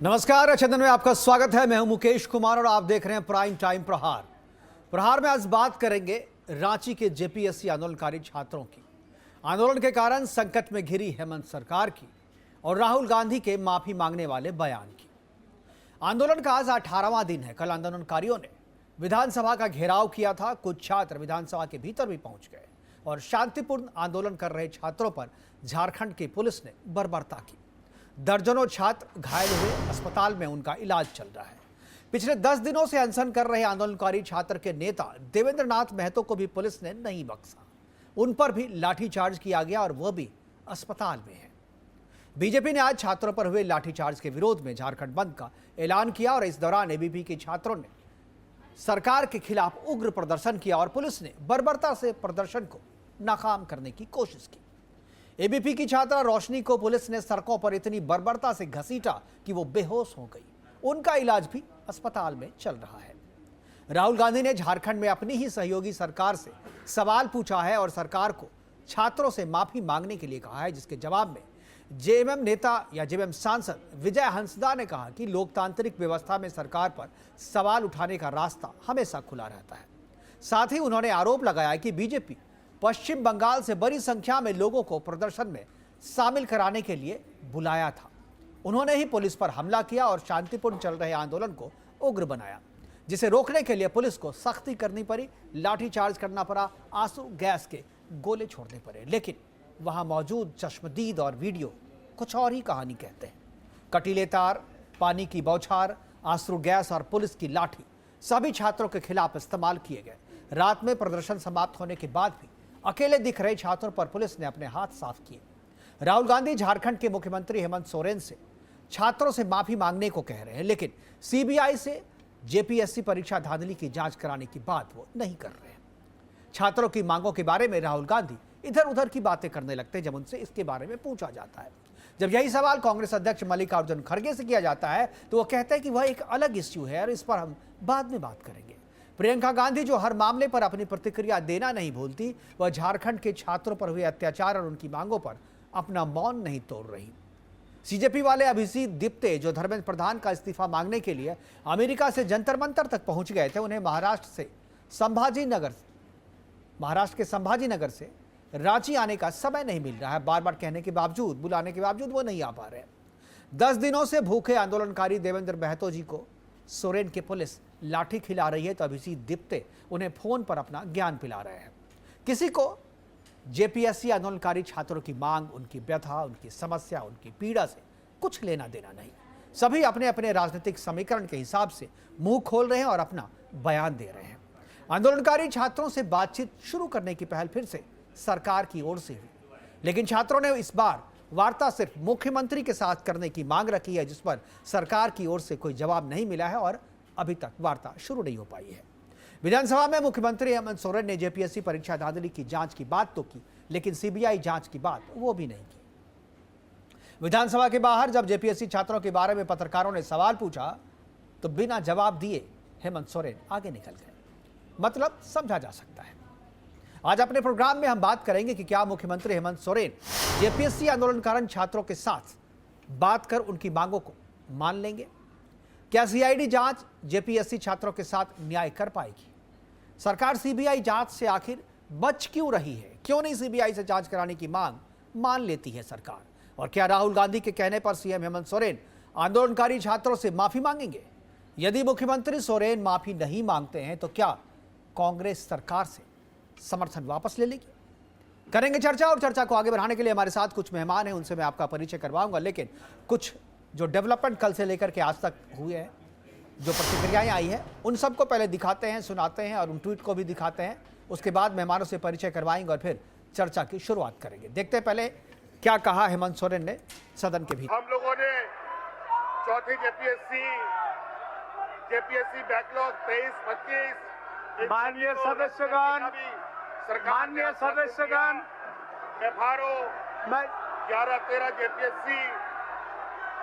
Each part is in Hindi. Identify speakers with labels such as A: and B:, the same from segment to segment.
A: नमस्कार, चंदन में आपका स्वागत है। मैं हूं मुकेश कुमार और आप देख रहे हैं प्राइम टाइम प्रहार। प्रहार में आज बात करेंगे रांची के जेपीएससी आंदोलनकारी छात्रों की, आंदोलन के कारण संकट में घिरी हेमंत सरकार की और राहुल गांधी के माफी मांगने वाले बयान की। आंदोलन का आज 18वां दिन है। कल आंदोलनकारियों ने विधानसभा का घेराव किया था। कुछ छात्र विधानसभा के भीतर भी पहुंच गए और शांतिपूर्ण आंदोलन कर रहे छात्रों पर झारखंड की पुलिस ने बर्बरता की। दर्जनों छात्र घायल हुए, अस्पताल में उनका इलाज चल रहा है। पिछले 10 दिनों से अनशन कर रहे आंदोलनकारी छात्र के नेता देवेंद्र नाथ महतो को भी पुलिस ने नहीं बख्शा। उन पर भी लाठीचार्ज किया गया और वह भी अस्पताल में है। बीजेपी ने आज छात्रों पर हुए लाठीचार्ज के विरोध में झारखंड बंद का ऐलान किया और इस दौरान एबीपी के छात्रों ने सरकार के खिलाफ उग्र प्रदर्शन किया और पुलिस ने बर्बरता से प्रदर्शन को नाकाम करने की कोशिश की। एबीपी की छात्रा रोशनी को पुलिस ने सड़कों पर इतनी बर्बरता से घसीटा कि वो बेहोश हो गई। उनका इलाज भी अस्पताल में चल रहा है। राहुल गांधी ने झारखंड में अपनी ही सहयोगी सरकार से सवाल पूछा है और सरकार को छात्रों से माफी मांगने के लिए कहा है, जिसके जवाब में जेएमएम नेता या जेएमएम सांसद विजय हंसदा ने कहा कि लोकतांत्रिक व्यवस्था में सरकार पर सवाल उठाने का रास्ता हमेशा खुला रहता है। साथ ही उन्होंने आरोप लगाया कि बीजेपी पश्चिम बंगाल से बड़ी संख्या में लोगों को प्रदर्शन में शामिल कराने के लिए बुलाया था। उन्होंने ही पुलिस पर हमला किया और शांतिपूर्ण चल रहे आंदोलन को उग्र बनाया, जिसे रोकने के लिए पुलिस को सख्ती करनी पड़ी, लाठीचार्ज करना पड़ा, आंसू गैस के गोले छोड़ने पड़े। लेकिन वहां मौजूद चश्मदीद और वीडियो कुछ और ही कहानी कहते हैं। कटीले तार, पानी की बौछार, आंसू गैस और पुलिस की लाठी सभी छात्रों के खिलाफ इस्तेमाल किए गए। रात में प्रदर्शन समाप्त होने के बाद भी अकेले दिख रहे छात्रों पर पुलिस ने अपने हाथ साफ किए। राहुल गांधी झारखंड के मुख्यमंत्री हेमंत सोरेन से छात्रों से माफी मांगने को कह रहे हैं, लेकिन सीबीआई से जेपीएससी परीक्षा धांधली की जांच कराने की बात वो नहीं कर रहे हैं। छात्रों की मांगों के बारे में राहुल गांधी इधर उधर की बातें करने लगते हैं जब उनसे इसके बारे में पूछा जाता है। जब यही सवाल कांग्रेस अध्यक्ष मल्लिकार्जुन खड़गे से किया जाता है तो वो कहते हैं कि वह एक अलग इश्यू है और इस पर हम बाद में बात करेंगे। प्रियंका गांधी, जो हर मामले पर अपनी प्रतिक्रिया देना नहीं भूलती, वह झारखंड के छात्रों पर हुए अत्याचार और उनकी मांगों पर अपना मौन नहीं तोड़ रही। सीजेपी वाले अभिजीत दीप्ते, जो धर्मेंद्र प्रधान का इस्तीफा मांगने के लिए अमेरिका से जंतर मंतर तक पहुंच गए थे, उन्हें महाराष्ट्र के संभाजीनगर से रांची आने का समय नहीं मिल रहा है। बार बार कहने के बावजूद, बुलाने के बावजूद वो नहीं आ पा रहे। 10 दिनों से भूखे आंदोलनकारी देवेंद्र महतो जी को सोरेन की पुलिस लाठी खिला रही है तो अभिजीत दीप्ते उन्हें फोन पर अपना ज्ञान पिला रहे हैं। किसी को जेपीएससी आंदोलनकारी छात्रों की मांग, उनकी व्यथा, उनकी समस्या, उनकी पीड़ा से कुछ लेना देना नहीं। सभी अपने अपने राजनीतिक समीकरण के हिसाब से मुंह खोल रहे हैं और अपना बयान दे रहे हैं। आंदोलनकारी छात्रों से बातचीत शुरू करने की पहल फिर से सरकार की ओर से हुई, लेकिन छात्रों ने इस बार वार्ता सिर्फ मुख्यमंत्री के साथ करने की मांग रखी है, जिस पर सरकार की ओर से कोई जवाब नहीं मिला है और अभी तक वार्ता शुरू नहीं हो पाई है। विधानसभा में मुख्यमंत्री हेमंत सोरेन ने जेपीएससी परीक्षा धांधली की जांच की बात तो की, लेकिन सीबीआई जांच की बात वो भी नहीं की। विधानसभा के बाहर जब जेपीएससी छात्रों के बारे में पत्रकारों ने सवाल पूछा तो बिना जवाब दिए हेमंत सोरेन आगे निकल गए। मतलब समझा जा सकता है। आज अपने प्रोग्राम में हम बात करेंगे कि क्या मुख्यमंत्री हेमंत सोरेन जेपीएससी आंदोलनकारी छात्रों के साथ बात कर उनकी मांगों को मान लेंगे? क्या सीआईडी जांच जेपीएससी छात्रों के साथ न्याय कर पाएगी? सरकार सीबीआई जांच से आखिर बच क्यों रही है? क्यों नहीं सीबीआई से जांच कराने की मांग मान लेती है सरकार? और क्या राहुल गांधी के कहने पर सीएम हेमंत सोरेन आंदोलनकारी छात्रों से माफी मांगेंगे? यदि मुख्यमंत्री सोरेन माफी नहीं मांगते हैं तो क्या कांग्रेस सरकार से समर्थन वापस ले लेगी? करेंगे चर्चा, और चर्चा को आगे बढ़ाने के लिए हमारे साथ कुछ मेहमान हैं, उनसे मैं आपका परिचय करवाऊंगा। लेकिन कुछ जो डेवलपमेंट कल से लेकर के आज तक हुए हैं, जो प्रतिक्रियाएं आई हैं, उन सबको पहले दिखाते हैं, सुनाते हैं और उन ट्वीट को भी दिखाते हैं। उसके बाद मेहमानों से परिचय करवाएंगे और फिर चर्चा की शुरुआत करेंगे। देखते हैं पहले क्या कहा हेमंत सोरेन ने सदन के भीतर।
B: हम लोगों ने चौथी जेपीएससी बैकलॉग 23-25
C: माननीय सदस्यगण
B: एफआरओ 11-13 जेपीएससी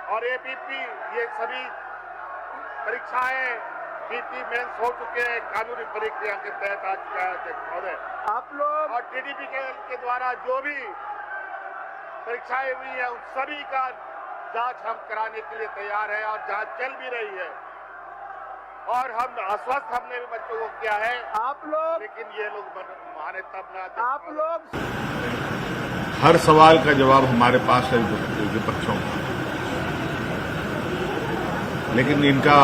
B: और एपीपी, ये सभी परीक्षाएं पीटी मेंस हो चुके हैं, कानूनी प्रक्रिया के तहत आ चुका है अध्यक्ष महोदय।
C: आप लोग
B: और टीडीपी के द्वारा जो भी परीक्षाएं हुई है उन सभी का जांच हम कराने के लिए तैयार है और जांच चल भी रही है और हम आश्वस्त हमने भी बच्चों को किया है।
C: आप लोग
B: लेकिन ये लोग माने तब ना।
C: आप लोग
D: हर सवाल का जवाब हमारे पास है विपक्षों का, लेकिन इनका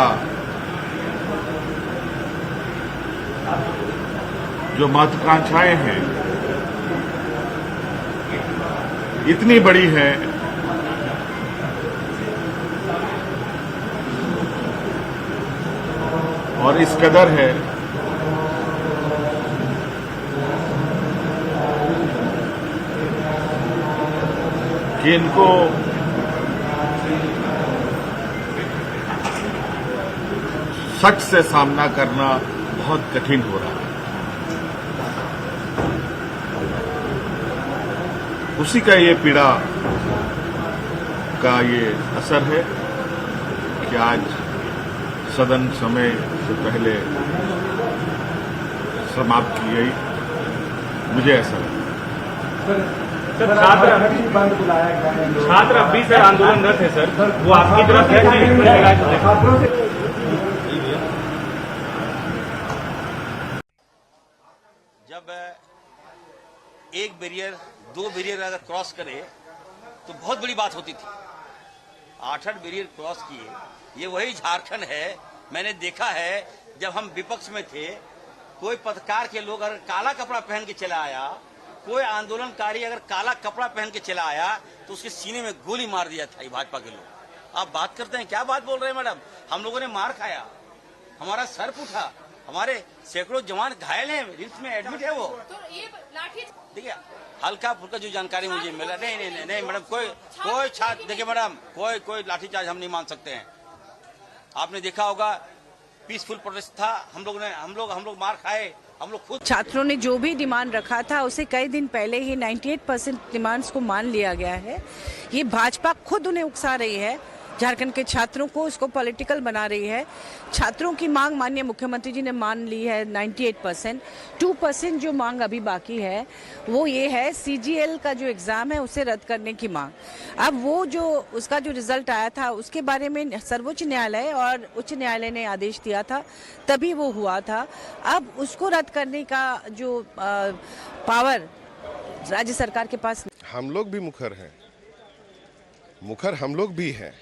D: जो महत्वाकांक्षाएं हैं इतनी बड़ी है और इस कदर है कि इनको सच से सामना करना बहुत कठिन हो रहा है। उसी का ये पीड़ा का ये असर है कि आज सदन समय से पहले समाप्त की गई। मुझे ऐसा लगता है।
E: सर छात्र अब भी सर आंदोलनरत है सर, वो आपकी तरफ है।
F: जब एक बैरियर 2 बैरियर अगर क्रॉस करे तो बहुत बड़ी बात होती थी। 8 बैरियर क्रॉस किए, ये वही झारखंड है। मैंने देखा है जब हम विपक्ष में थे, कोई पत्रकार के लोग अगर काला कपड़ा पहन के चला आया, कोई आंदोलनकारी अगर काला कपड़ा पहन के चला आया तो उसके सीने में गोली मार दिया था ये भाजपा के लोग। आप बात करते हैं, क्या बात बोल रहे हैं मैडम? हम लोगों ने मार खाया, हमारा सर फूटा, हमारे सैकड़ों जवान घायल हैं, रिम्स में एडमिट है। वो
G: तो ये लाठी
F: देखिए, हल्का फुल्का जो जानकारी मुझे मिला, नहीं मैडम, कोई छात्र, देखिए मैडम, कोई लाठीचार्ज हम नहीं मान सकते हैं। आपने देखा होगा पीसफुल प्रोटेस्ट था, हम लोग मार खाए, हम लोग खुद।
H: छात्रों ने जो भी डिमांड रखा था उसे कई दिन पहले ही 98% डिमांड्स को मान लिया गया है। ये भाजपा खुद उन्हें उकसा रही है, झारखंड के छात्रों को इसको पॉलिटिकल बना रही है। छात्रों की मांग माननीय मुख्यमंत्री जी ने मान ली है 98%। 2% जो मांग अभी बाकी है वो ये है सीजीएल का जो एग्जाम है उसे रद्द करने की मांग। अब वो जो उसका जो रिजल्ट आया था उसके बारे में सर्वोच्च न्यायालय और उच्च न्यायालय ने आदेश दिया था, तभी वो हुआ था। अब उसको रद्द करने का जो पावर राज्य सरकार के पास।
I: हम लोग भी मुखर हम लोग भी हैं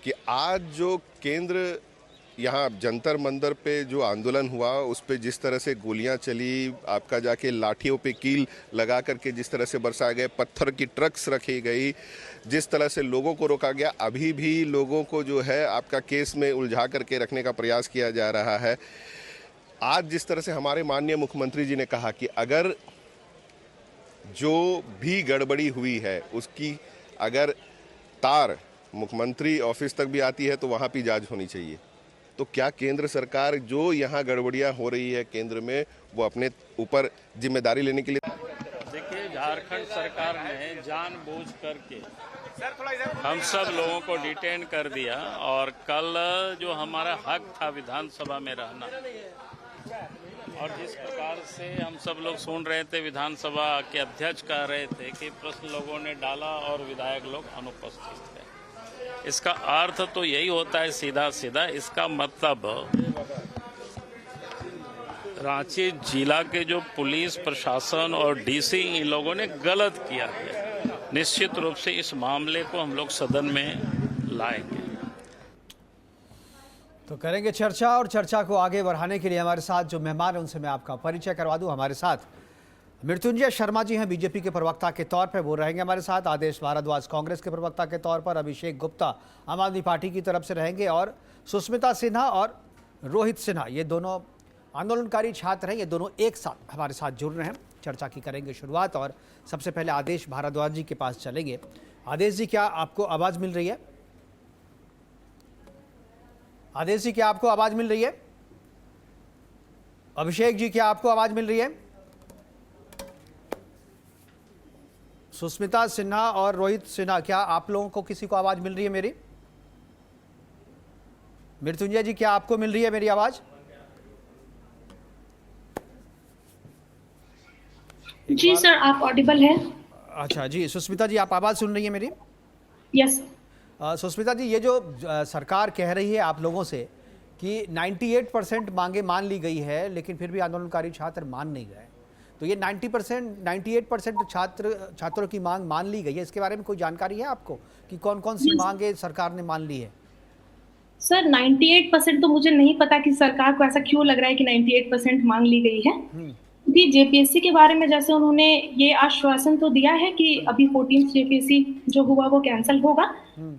I: कि आज जो केंद्र यहाँ जंतर मंतर पे जो आंदोलन हुआ उस पे जिस तरह से गोलियां चली, आपका जाके लाठियों पे कील लगा करके जिस तरह से बरसाए गए, पत्थर की ट्रक्स रखी गई, जिस तरह से लोगों को रोका गया, अभी भी लोगों को जो है आपका केस में उलझा करके रखने का प्रयास किया जा रहा है। आज जिस तरह से हमारे माननीय मुख्यमंत्री जी ने कहा कि अगर जो भी गड़बड़ी हुई है उसकी अगर तार मुख्यमंत्री ऑफिस तक भी आती है तो वहाँ भी जांच होनी चाहिए। तो क्या केंद्र सरकार जो यहाँ गड़बड़ियाँ हो रही है केंद्र में वो अपने ऊपर जिम्मेदारी लेने के लिए?
E: देखिए, झारखंड सरकार ने जानबूझ करके हम सब लोगों को डिटेन कर दिया और कल जो हमारा हक था विधानसभा में रहना, और जिस प्रकार से हम सब लोग सुन रहे थे, विधानसभा के अध्यक्ष कह रहे थे कि प्रश्न लोगों ने डाला और विधायक लोग अनुपस्थित थे। इसका अर्थ तो यही होता है सीधा सीधा, इसका मतलब रांची जिला के जो पुलिस प्रशासन और डीसी इन लोगों ने गलत किया है। निश्चित रूप से इस मामले को हम लोग सदन में लाएंगे।
A: तो करेंगे चर्चा, और चर्चा को आगे बढ़ाने के लिए हमारे साथ जो मेहमान हैं उनसे मैं आपका परिचय करवा दूं। हमारे साथ मृत्युंजय शर्मा जी हैं, बीजेपी के प्रवक्ता के तौर पर वो रहेंगे हमारे साथ। आदेश भारद्वाज कांग्रेस के प्रवक्ता के तौर पर, अभिषेक गुप्ता आम आदमी पार्टी की तरफ से रहेंगे, और सुष्मिता सिन्हा और रोहित सिन्हा ये दोनों आंदोलनकारी छात्र हैं। ये दोनों एक साथ हमारे साथ जुड़ रहे हैं। चर्चा की करेंगे शुरुआत, और सबसे पहले आदेश भारद्वाज जी के पास चलेंगे। आदेश जी, क्या आपको आवाज़ मिल रही है? आदेश जी, क्या आपको आवाज़ मिल रही है? अभिषेक जी, क्या आपको आवाज़ मिल रही है? सुष्मिता सिन्हा और रोहित सिन्हा, क्या आप लोगों को किसी को आवाज़ मिल रही है मेरी? मृत्युंजय जी, क्या आपको मिल रही है मेरी आवाज़?
J: जी सर, आप ऑडिबल है।
A: अच्छा जी, सुष्मिता जी, आप आवाज़ सुन रही है मेरी?
J: यस।
A: सुष्मिता जी, ये जो सरकार कह रही है आप लोगों से कि 98% मांगे मान ली गई है, लेकिन फिर भी आंदोलनकारी छात्र मान नहीं गए, तो ये 98% छात्रों की मांग मान ली गई है, इसके बारे में कोई जानकारी है आपको कि कौन कौन सी मांगे सरकार ने मान ली है?
G: सर 98% तो मुझे नहीं पता कि सरकार को ऐसा क्यों लग रहा है कि 98% मांग ली गई है, क्योंकि जेपीएससी के बारे में जैसे उन्होंने ये आश्वासन तो दिया है कि अभी 14th जेपीएससी जो हुआ वो कैंसिल होगा,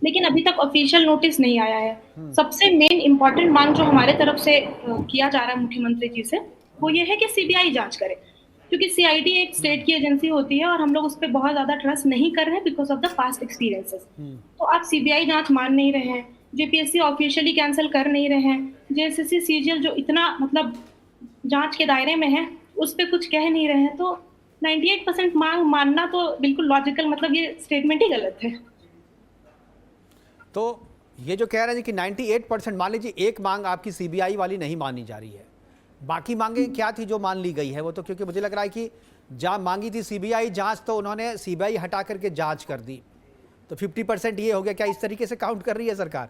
G: लेकिन अभी तक ऑफिशियल नोटिस नहीं आया है। सबसे मेन इंपॉर्टेंट मांग जो हमारे तरफ से किया जा रहा है मुख्यमंत्री जी से, वो ये है कि सीबीआई जांच करे, क्योंकि सीआईडी एक स्टेट की एजेंसी होती है और हम लोग उस पर बहुत ज्यादा ट्रस्ट नहीं कर रहे हैं because of the past experiences. तो आप सीबीआई जांच मान नहीं रहे हैं, जेपीएससी ऑफिशियली कैंसिल कर नहीं रहे हैं, जेएसएससी सीजीएल जो इतना मतलब जांच के दायरे में है उस पर कुछ कह नहीं रहे हैं, तो 98% मांग मानना तो बिल्कुल लॉजिकल, मतलब ये स्टेटमेंट ही गलत है।
A: तो ये जो कह रहे हैं कि 98% मान लीजिए, एक मांग आपकी सीबीआई वाली नहीं मानी जा रही है, बाकी मांगे क्या थी जो मान ली गई है? वो तो क्योंकि मुझे लग रहा है कि जहाँ मांगी थी सीबीआई जांच, तो उन्होंने सीबीआई हटा करके जांच कर दी, तो 50% ये हो गया। क्या इस तरीके से काउंट कर रही है सरकार?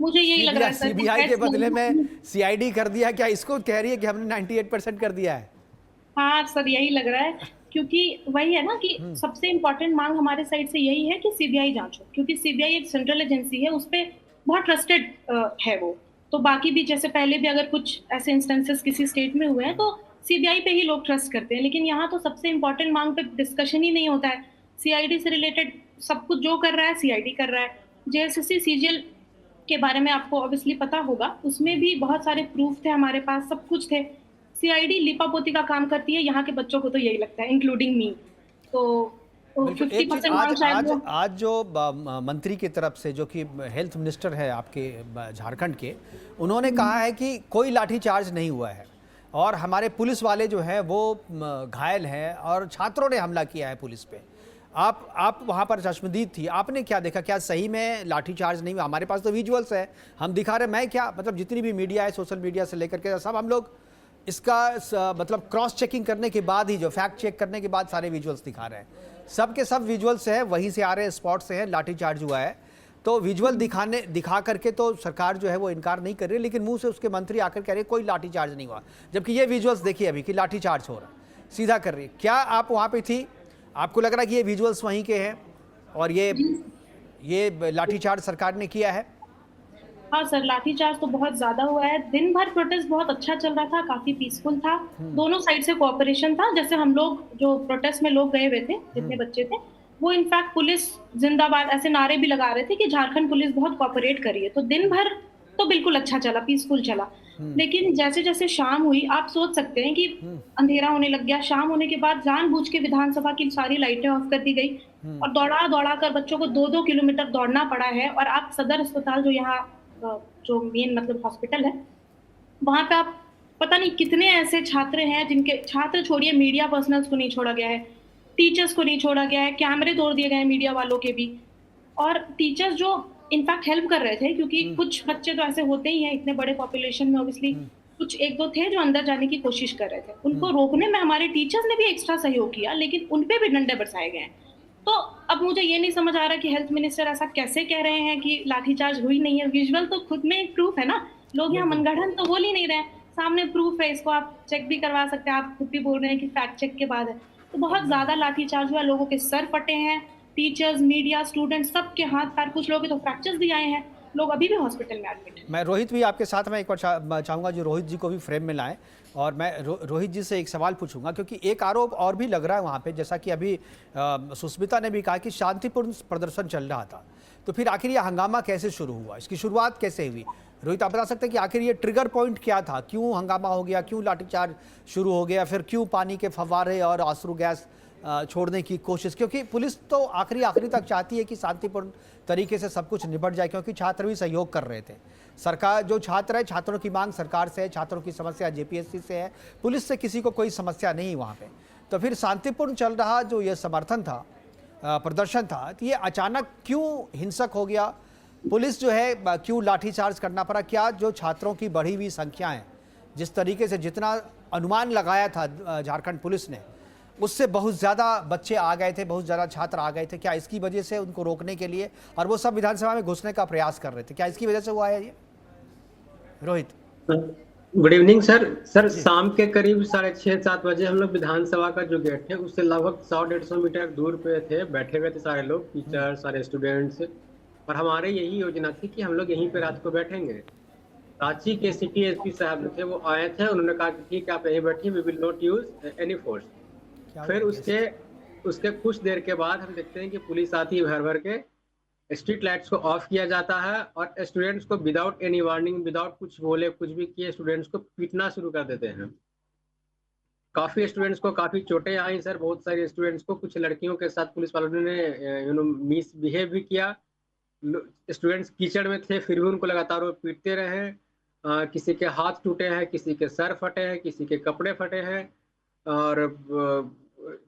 G: मुझे यही लग रहा है
A: सीबीआई के बदले में सीआईडी कर दिया, क्या इसको कह रही है कि हमने 98% कर दिया है?
G: हाँ सर, यही लग रहा है, क्योंकि वही है ना कि सबसे इम्पोर्टेंट मांग हमारे साइड से यही है कि सीबीआई जांच हो, क्योंकि सीबीआई एक सेंट्रल एजेंसी है, उस पर बहुत ट्रस्टेड है वो। तो बाकी भी जैसे पहले भी अगर कुछ ऐसे इंस्टेंसेस किसी स्टेट में हुए हैं तो सीबीआई पे ही लोग ट्रस्ट करते हैं, लेकिन यहाँ तो सबसे इम्पोर्टेंट मांग पे डिस्कशन ही नहीं होता है। सीआईडी से रिलेटेड सब कुछ जो कर रहा है सीआईडी कर रहा है। जेएसएससी सीजीएल के बारे में आपको ऑब्वियसली पता होगा, उसमें भी बहुत सारे प्रूफ थे हमारे पास, सब कुछ थे। सीआईडी लिपापोती का काम करती है, यहाँ के बच्चों को तो यही लगता है, इंक्लूडिंग मी। तो 50%
A: आज जो मंत्री की तरफ से, जो कि हेल्थ मिनिस्टर है आपके झारखंड के, उन्होंने कहा है कि कोई लाठीचार्ज नहीं हुआ है और हमारे पुलिस वाले जो है वो घायल हैं और छात्रों ने हमला किया है पुलिस पे। आप वहाँ पर चश्मदीद थी, आपने क्या देखा? क्या सही में लाठीचार्ज नहीं हुआ? हमारे पास तो विजुअल्स है, हम दिखा रहे। मैं क्या मतलब जितनी भी मीडिया है, सोशल मीडिया से लेकर के सब, हम लोग इसका मतलब क्रॉस चेकिंग करने के बाद ही, जो फैक्ट चेक करने के बाद सारे विजुअल्स दिखा रहे हैं। सब के सब विजुअल्स है, वहीं से आ रहे हैं, स्पॉट से है, लाठीचार्ज हुआ है। तो विजुअल दिखा करके तो सरकार जो है वो इनकार नहीं कर रही, लेकिन मुंह से उसके मंत्री आकर कह रहे कोई लाठीचार्ज नहीं हुआ, जबकि ये विजुअल्स देखिए अभी कि लाठीचार्ज हो रहा है, सीधा कर रही है। क्या आप वहाँ पे थी? आपको लग रहा है कि ये विजुअल्स वहीं के हैं और ये लाठीचार्ज सरकार ने किया है?
G: हाँ सर, लाठीचार्ज तो बहुत ज्यादा हुआ है। दिन भर प्रोटेस्ट बहुत अच्छा चल रहा था, काफी पीसफुल था, दोनों साइड से कोऑपरेशन था। जैसे हम लोग जो प्रोटेस्ट में लोग गए हुए थे, जितने बच्चे थे, वो इनफैक्ट पुलिस जिंदाबाद ऐसे नारे भी लगा रहे थे कि झारखंड पुलिस बहुत कोऑपरेट कर रही है। तो दिन भर तो बिल्कुल अच्छा चला, पीसफुल चला। लेकिन जैसे जैसे शाम हुई, आप सोच सकते हैं कि अंधेरा होने लग गया। शाम होने के बाद जानबूझ के विधानसभा की सारी लाइटें ऑफ कर दी गई और दौड़ा कर बच्चों को 2-2 किलोमीटर दौड़ना पड़ा है। और आप सदर अस्पताल, जो यहाँ जो मेन मतलब हॉस्पिटल है, वहां पे आप पता नहीं कितने ऐसे छात्र हैं जिनके, छात्र छोड़िए, मीडिया पर्सनल्स को नहीं छोड़ा गया है, टीचर्स को नहीं छोड़ा गया है, कैमरे तोड़ दिए गए हैं मीडिया वालों के भी। और टीचर्स जो इनफैक्ट हेल्प कर रहे थे, क्योंकि कुछ बच्चे तो ऐसे होते ही हैं इतने बड़े पॉपुलेशन में, ऑब्वियसली कुछ 1-2 थे जो अंदर जाने की कोशिश कर रहे थे, उनको रोकने में हमारे टीचर्स ने भी एक्स्ट्रा सहयोग किया, लेकिन उनपे भी डंडे बरसाए गए हैं। तो अब मुझे ये नहीं समझ आ रहा कि हेल्थ मिनिस्टर ऐसा कैसे कह रहे हैं कि लाठीचार्ज हुई नहीं है। विजुअल तो खुद में एक प्रूफ है ना, लोग यहाँ मनगढ़ंत तो बोल ही नहीं रहे, सामने प्रूफ है, इसको आप चेक भी करवा सकते हैं। आप खुद भी बोल रहे हैं कि फैक्ट चेक के बाद है। तो बहुत ज्यादा लाठीचार्ज हुआ, लोगों के सर फटे हैं, टीचर्स, मीडिया, स्टूडेंट्स, सबके हाथ पैर, कुछ लोगों के तो फ्रैक्चर्स भी आए हैं, लोग अभी भी हॉस्पिटल में एडमिट हैं।
A: मैं रोहित भी आपके साथ में एक बार चाहूँगा जो रोहित जी को भी फ्रेम में लाएं, और मैं रोहित जी से एक सवाल पूछूंगा, क्योंकि एक आरोप और भी लग रहा है वहाँ पे, जैसा कि अभी सुष्मिता ने भी कहा कि शांतिपूर्ण प्रदर्शन चल रहा था, तो फिर आखिर ये हंगामा कैसे शुरू हुआ, इसकी शुरुआत कैसे हुई? रोहित, आप बता सकते हैं कि आखिर ये ट्रिगर पॉइंट क्या था, क्यों हंगामा हो गया, क्यों लाठीचार्ज शुरू हो गया, फिर क्यों पानी के फव्वारे और आंसू गैस छोड़ने की कोशिश? क्योंकि पुलिस तो आखिरी तक चाहती है कि शांतिपूर्ण तरीके से सब कुछ निपट जाए, क्योंकि छात्र भी सहयोग कर रहे थे। सरकार, जो छात्र है, छात्रों की मांग सरकार से है, छात्रों की समस्या जेपीएससी से है, पुलिस से किसी को कोई समस्या नहीं वहाँ पे। तो फिर शांतिपूर्ण चल रहा जो ये समर्थन था, प्रदर्शन था, तो ये अचानक क्यों हिंसक हो गया? पुलिस जो है क्यों लाठीचार्ज करना पड़ा? क्या जो छात्रों की बढ़ी हुई संख्या है, जिस तरीके से जितना अनुमान लगाया था झारखंड पुलिस ने, उससे बहुत ज़्यादा बच्चे आ गए थे, बहुत ज़्यादा छात्र आ गए थे। क्या इसकी वजह से उनको रोकने के लिए, और वो सब विधानसभा में घुसने का प्रयास कर रहे थे, क्या इसकी वजह से हुआ है ये? रोहित।
J: Good evening sir. शाम के करीब 6:30-7 बजे हम लोग विधानसभा का जो गेट है उससे लगभग 100-150 मीटर दूर पे थे, बैठे हुए थे सारे लोग, टीचर, सारे स्टूडेंट्स। और हमारे यही योजना थी कि हम लोग यहीं पे रात को बैठेंगे। रांची के सिटी एसपी साहब थे, वो आए थे, उन्होंने कहा कि ठीक है आप यहीं बैठिए, we will not use any force. फिर उसके कुछ देर के बाद हम देखते हैं कि पुलिस आती है भर भर के, स्ट्रीट लाइट्स को ऑफ किया जाता है और स्टूडेंट्स को विदाउट एनी वार्निंग, विदाउट कुछ बोले, कुछ भी किए, स्टूडेंट्स को पीटना शुरू कर देते हैं। काफी स्टूडेंट्स को काफी चोटें आई सर, बहुत सारे स्टूडेंट्स को। कुछ लड़कियों के साथ पुलिस वालों ने मिसबिहेव भी किया। स्टूडेंट्स कीचड़ में थे फिर भी उनको लगातार वो पीटते रहे। किसी के हाथ टूटे हैं, किसी के सर फटे हैं, किसी के कपड़े फटे हैं और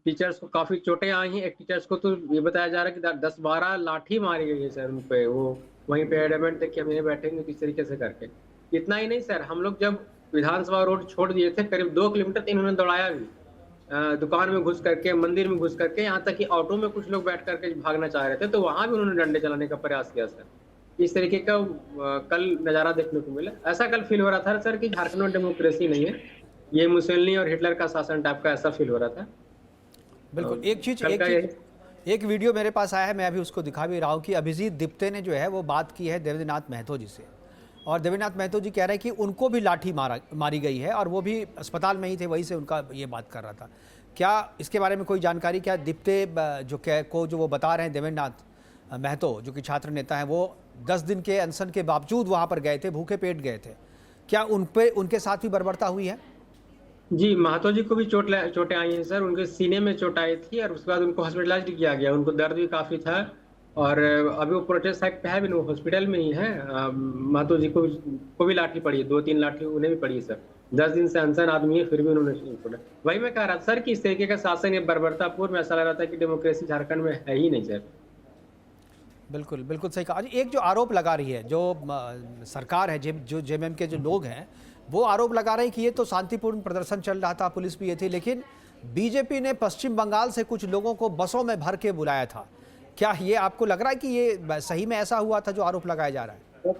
J: टीचर्स को काफी चोटें आई हैं। एक टीचर्स को तो ये बताया जा रहा है कि 10-12 लाठी मारी गई है सर उन पे। वो वहीं पे एडमेंट थे कि हम यहीं बैठेंगे किस तरीके से करके। इतना ही नहीं सर, हम लोग जब विधानसभा रोड छोड़ दिए थे करीब 2 किलोमीटर इन्होंने दौड़ाया भी, दुकान में घुस करके, मंदिर में घुस करके, यहाँ तक कि ऑटो में कुछ लोग बैठ करके भागना चाह रहे थे तो वहां भी उन्होंने डंडे चलाने का प्रयास किया सर। इस तरीके का कल नजारा देखने को मिला। ऐसा कल फील हो रहा था सर कि झारखंड में डेमोक्रेसी नहीं है, ये मुसोलिनी और हिटलर का शासन टाइप का ऐसा फील हो रहा था।
A: बिल्कुल। एक वीडियो मेरे पास आया है, मैं अभी उसको दिखा भी रहा हूँ कि अभिजीत दिप्ते ने जो है वो बात की है देवेंद्रनाथ महतो जी से, और देवेंद्रनाथ महतो जी कह रहे हैं कि उनको भी लाठी मारी गई है और वो भी अस्पताल में ही थे, वहीं से उनका ये बात कर रहा था। क्या इसके बारे में कोई जानकारी? क्या दिप्ते जो वो बता रहे हैं देवेंद्रनाथ महतो जो कि छात्र नेता हैं, वो 10 दिन के अनशन के बावजूद वहाँ पर गए थे, भूखे पेट गए थे, क्या उनके साथ भी बर्बरता हुई है?
J: जी, महतो जी को भी चोटें आई हैं सर। उनके सीने में चोट आई थी और उसके बाद उनको हॉस्पिटलाइज किया गया। उनको दर्द भी काफी था और अभी वो प्रोटेस्ट साइट पे है भी, वो हॉस्पिटल में ही है। महतो जी को भी लाठी पड़ी है, 2-3 लाठी उन्हें भी पड़ी है सर। 10 दिन से अनशन आदमी है फिर भी उन्होंने। वही मैं कह रहा था सर कि इस तरीके का शासन, ये बर्बरतापूर्ण, ऐसा लग रहा था कि डेमोक्रेसी झारखंड में है ही नहीं सर।
A: बिल्कुल बिल्कुल सही कहा। एक जो आरोप लगा रही है जो सरकार है, जो जेएमएम के जो लोग हैं, वो आरोप लगा रहे हैं कि ये तो शांतिपूर्ण प्रदर्शन चल रहा था, पुलिस भी ये थी, लेकिन बीजेपी ने पश्चिम बंगाल से कुछ लोगों को बसों में भर के बुलाया था। क्या ये आपको लग रहा है कि ये सही में ऐसा हुआ था जो आरोप लगाया जा रहा है?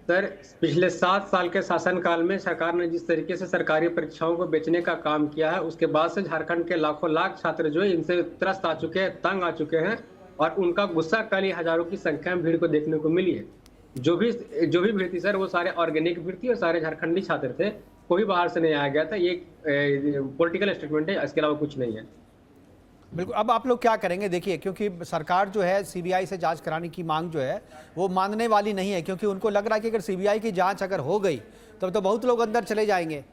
J: सर, पिछले 7 साल के शासनकाल में सरकार ने जिस तरीके से सरकारी परीक्षाओं को बेचने का काम किया है, उसके बाद से झारखंड के लाखों लाख छात्र जो है इनसे त्रस्त आ चुके हैं, तंग आ चुके हैं और उनका गुस्सा कल ही हजारों की संख्या में भीड़ को देखने को मिली है। जो भी भीड़ थी सर, वो सारे ऑर्गेनिक भीड़ थी और सारे झारखंडी छात्र थे, कोई बाहर से नहीं आया गया था। ये पॉलिटिकल स्टेटमेंट है, इसके अलावा कुछ नहीं है।
A: बिल्कुल। अब आप लोग क्या करेंगे? देखिए, क्योंकि सरकार जो है सीबीआई से जांच कराने की मांग जो है वो मानने वाली नहीं है, क्योंकि उनको लग रहा है कि अगर सीबीआई की जांच अगर हो गई तब तो बहुत लोग अंदर चले जाएंगे,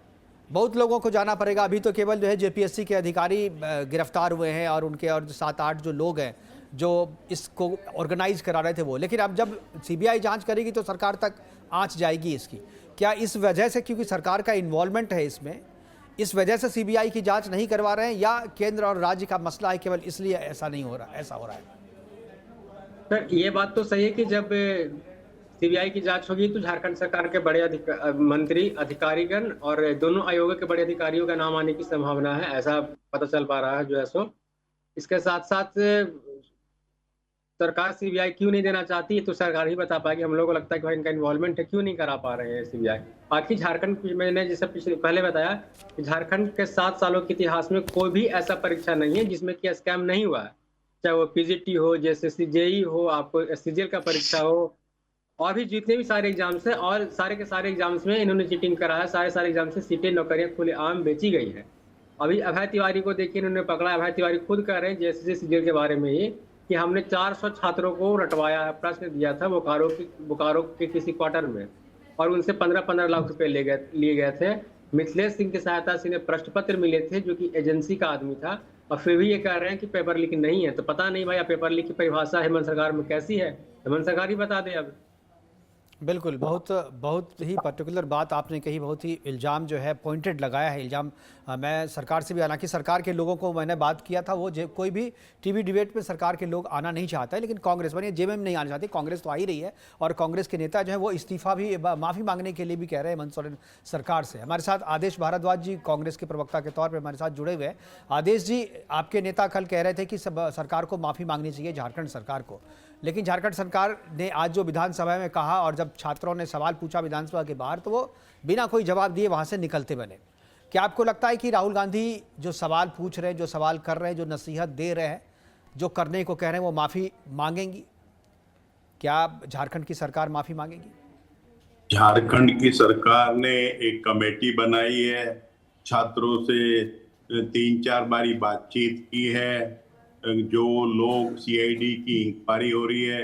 A: बहुत लोगों को जाना पड़ेगा। अभी तो केवल जो है जेपीएससी के अधिकारी गिरफ्तार हुए हैं और उनके और 7-8 जो लोग हैं जो इसको ऑर्गेनाइज करा रहे थे वो, लेकिन अब जब सीबीआई जांच करेगी तो सरकार तक आंच जाएगी इसकी। क्या इस वजह से, क्योंकि सरकार का इन्वॉल्वमेंट है इसमें, इस वजह से सीबीआई की जांच नहीं करवा रहे हैं, या केंद्र और राज्य का मसला है केवल इसलिए ऐसा नहीं हो रहा, ऐसा हो रहा है?
J: सर, ये बात तो सही है कि जब सीबीआई की जांच होगी तो झारखंड सरकार के बड़े मंत्री, अधिकारीगण और दोनों आयोगों के बड़े अधिकारियों का नाम आने की संभावना है, ऐसा पता चल पा रहा है जो है सो। इसके साथ साथ सरकार सीबीआई क्यों नहीं देना चाहती तो सरकार ही बता पाएगी। हम लोगों को लगता है कि भाई इनका इन्वॉल्वमेंट है, क्यों नहीं करा पा रहे हैं सीबीआई। बाकी झारखंड, मैंने जैसे पहले बताया कि झारखंड के 7 सालों के इतिहास में कोई भी ऐसा परीक्षा नहीं है जिसमें कि स्कैम नहीं हुआ है, चाहे वो पीजीटी हो, जैसे जेई हो, आपको सीजीएल का परीक्षा हो, और भी जितने भी सारे एग्जाम्स हैं, और सारे के सारे एग्जाम्स में इन्होंने चीटिंग करा है। सारे एग्जाम्स में सीटें, नौकरियां खुलेआम बेची गई है। अभी अभय तिवारी को देखिए, इन्होंने पकड़ा। अभय तिवारी खुद कह रहे हैं जैसे सीजीएल के बारे में ही कि हमने 400 छात्रों को रटवाया है, प्रश्न दिया था बोकारो के किसी क्वार्टर में, और उनसे 15-15 लाख रुपए लिए गए थे। मिथिलेश सिंह की सहायता से इन्हें प्रश्न पत्र मिले थे, जो कि एजेंसी का आदमी था, और फिर भी ये कह रहे हैं कि पेपर लीक नहीं है। तो पता नहीं भाई पेपर लीक की परिभाषा हेमंत सरकार में कैसी है, हेमंत सरकार ही बता दे अब।
A: बिल्कुल, बहुत बहुत ही पर्टिकुलर बात आपने कही, बहुत ही इल्ज़ाम जो है पॉइंटेड लगाया है इल्ज़ाम। मैं सरकार से भी, हालांकि सरकार के लोगों को मैंने बात किया था, वो कोई भी टीवी डिबेट में सरकार के लोग आना नहीं चाहता है, लेकिन कांग्रेस बनी जेएमएम नहीं आना चाहती, कांग्रेस तो आ ही रही है। और कांग्रेस के नेता जो है वो इस्तीफा भी, माफ़ी मांगने के लिए भी कह रहे हैं हेमंत सोरेन सरकार से। हमारे साथ आदेश भारद्वाज जी कांग्रेस के प्रवक्ता के तौर पर हमारे साथ जुड़े हुए हैं। आदेश जी, आपके नेता कल कह रहे थे कि सरकार को माफ़ी मांगनी चाहिए, झारखंड सरकार को, लेकिन झारखंड सरकार ने आज जो विधानसभा में कहा और जब छात्रों ने सवाल पूछा विधानसभा के बाहर, तो वो बिना कोई जवाब दिए वहां से निकलते बने। क्या आपको लगता है कि राहुल गांधी जो सवाल पूछ रहे हैं, जो सवाल कर रहे हैं, जो नसीहत दे रहे हैं, जो करने को कह रहे हैं, वो माफ़ी मांगेंगी? क्या झारखंड की सरकार माफ़ी मांगेगी?
D: झारखंड की सरकार ने एक कमेटी बनाई है, छात्रों से 3-4 बारी बातचीत की है। जो लोग सीआईडी की इंक्वायरी हो रही है,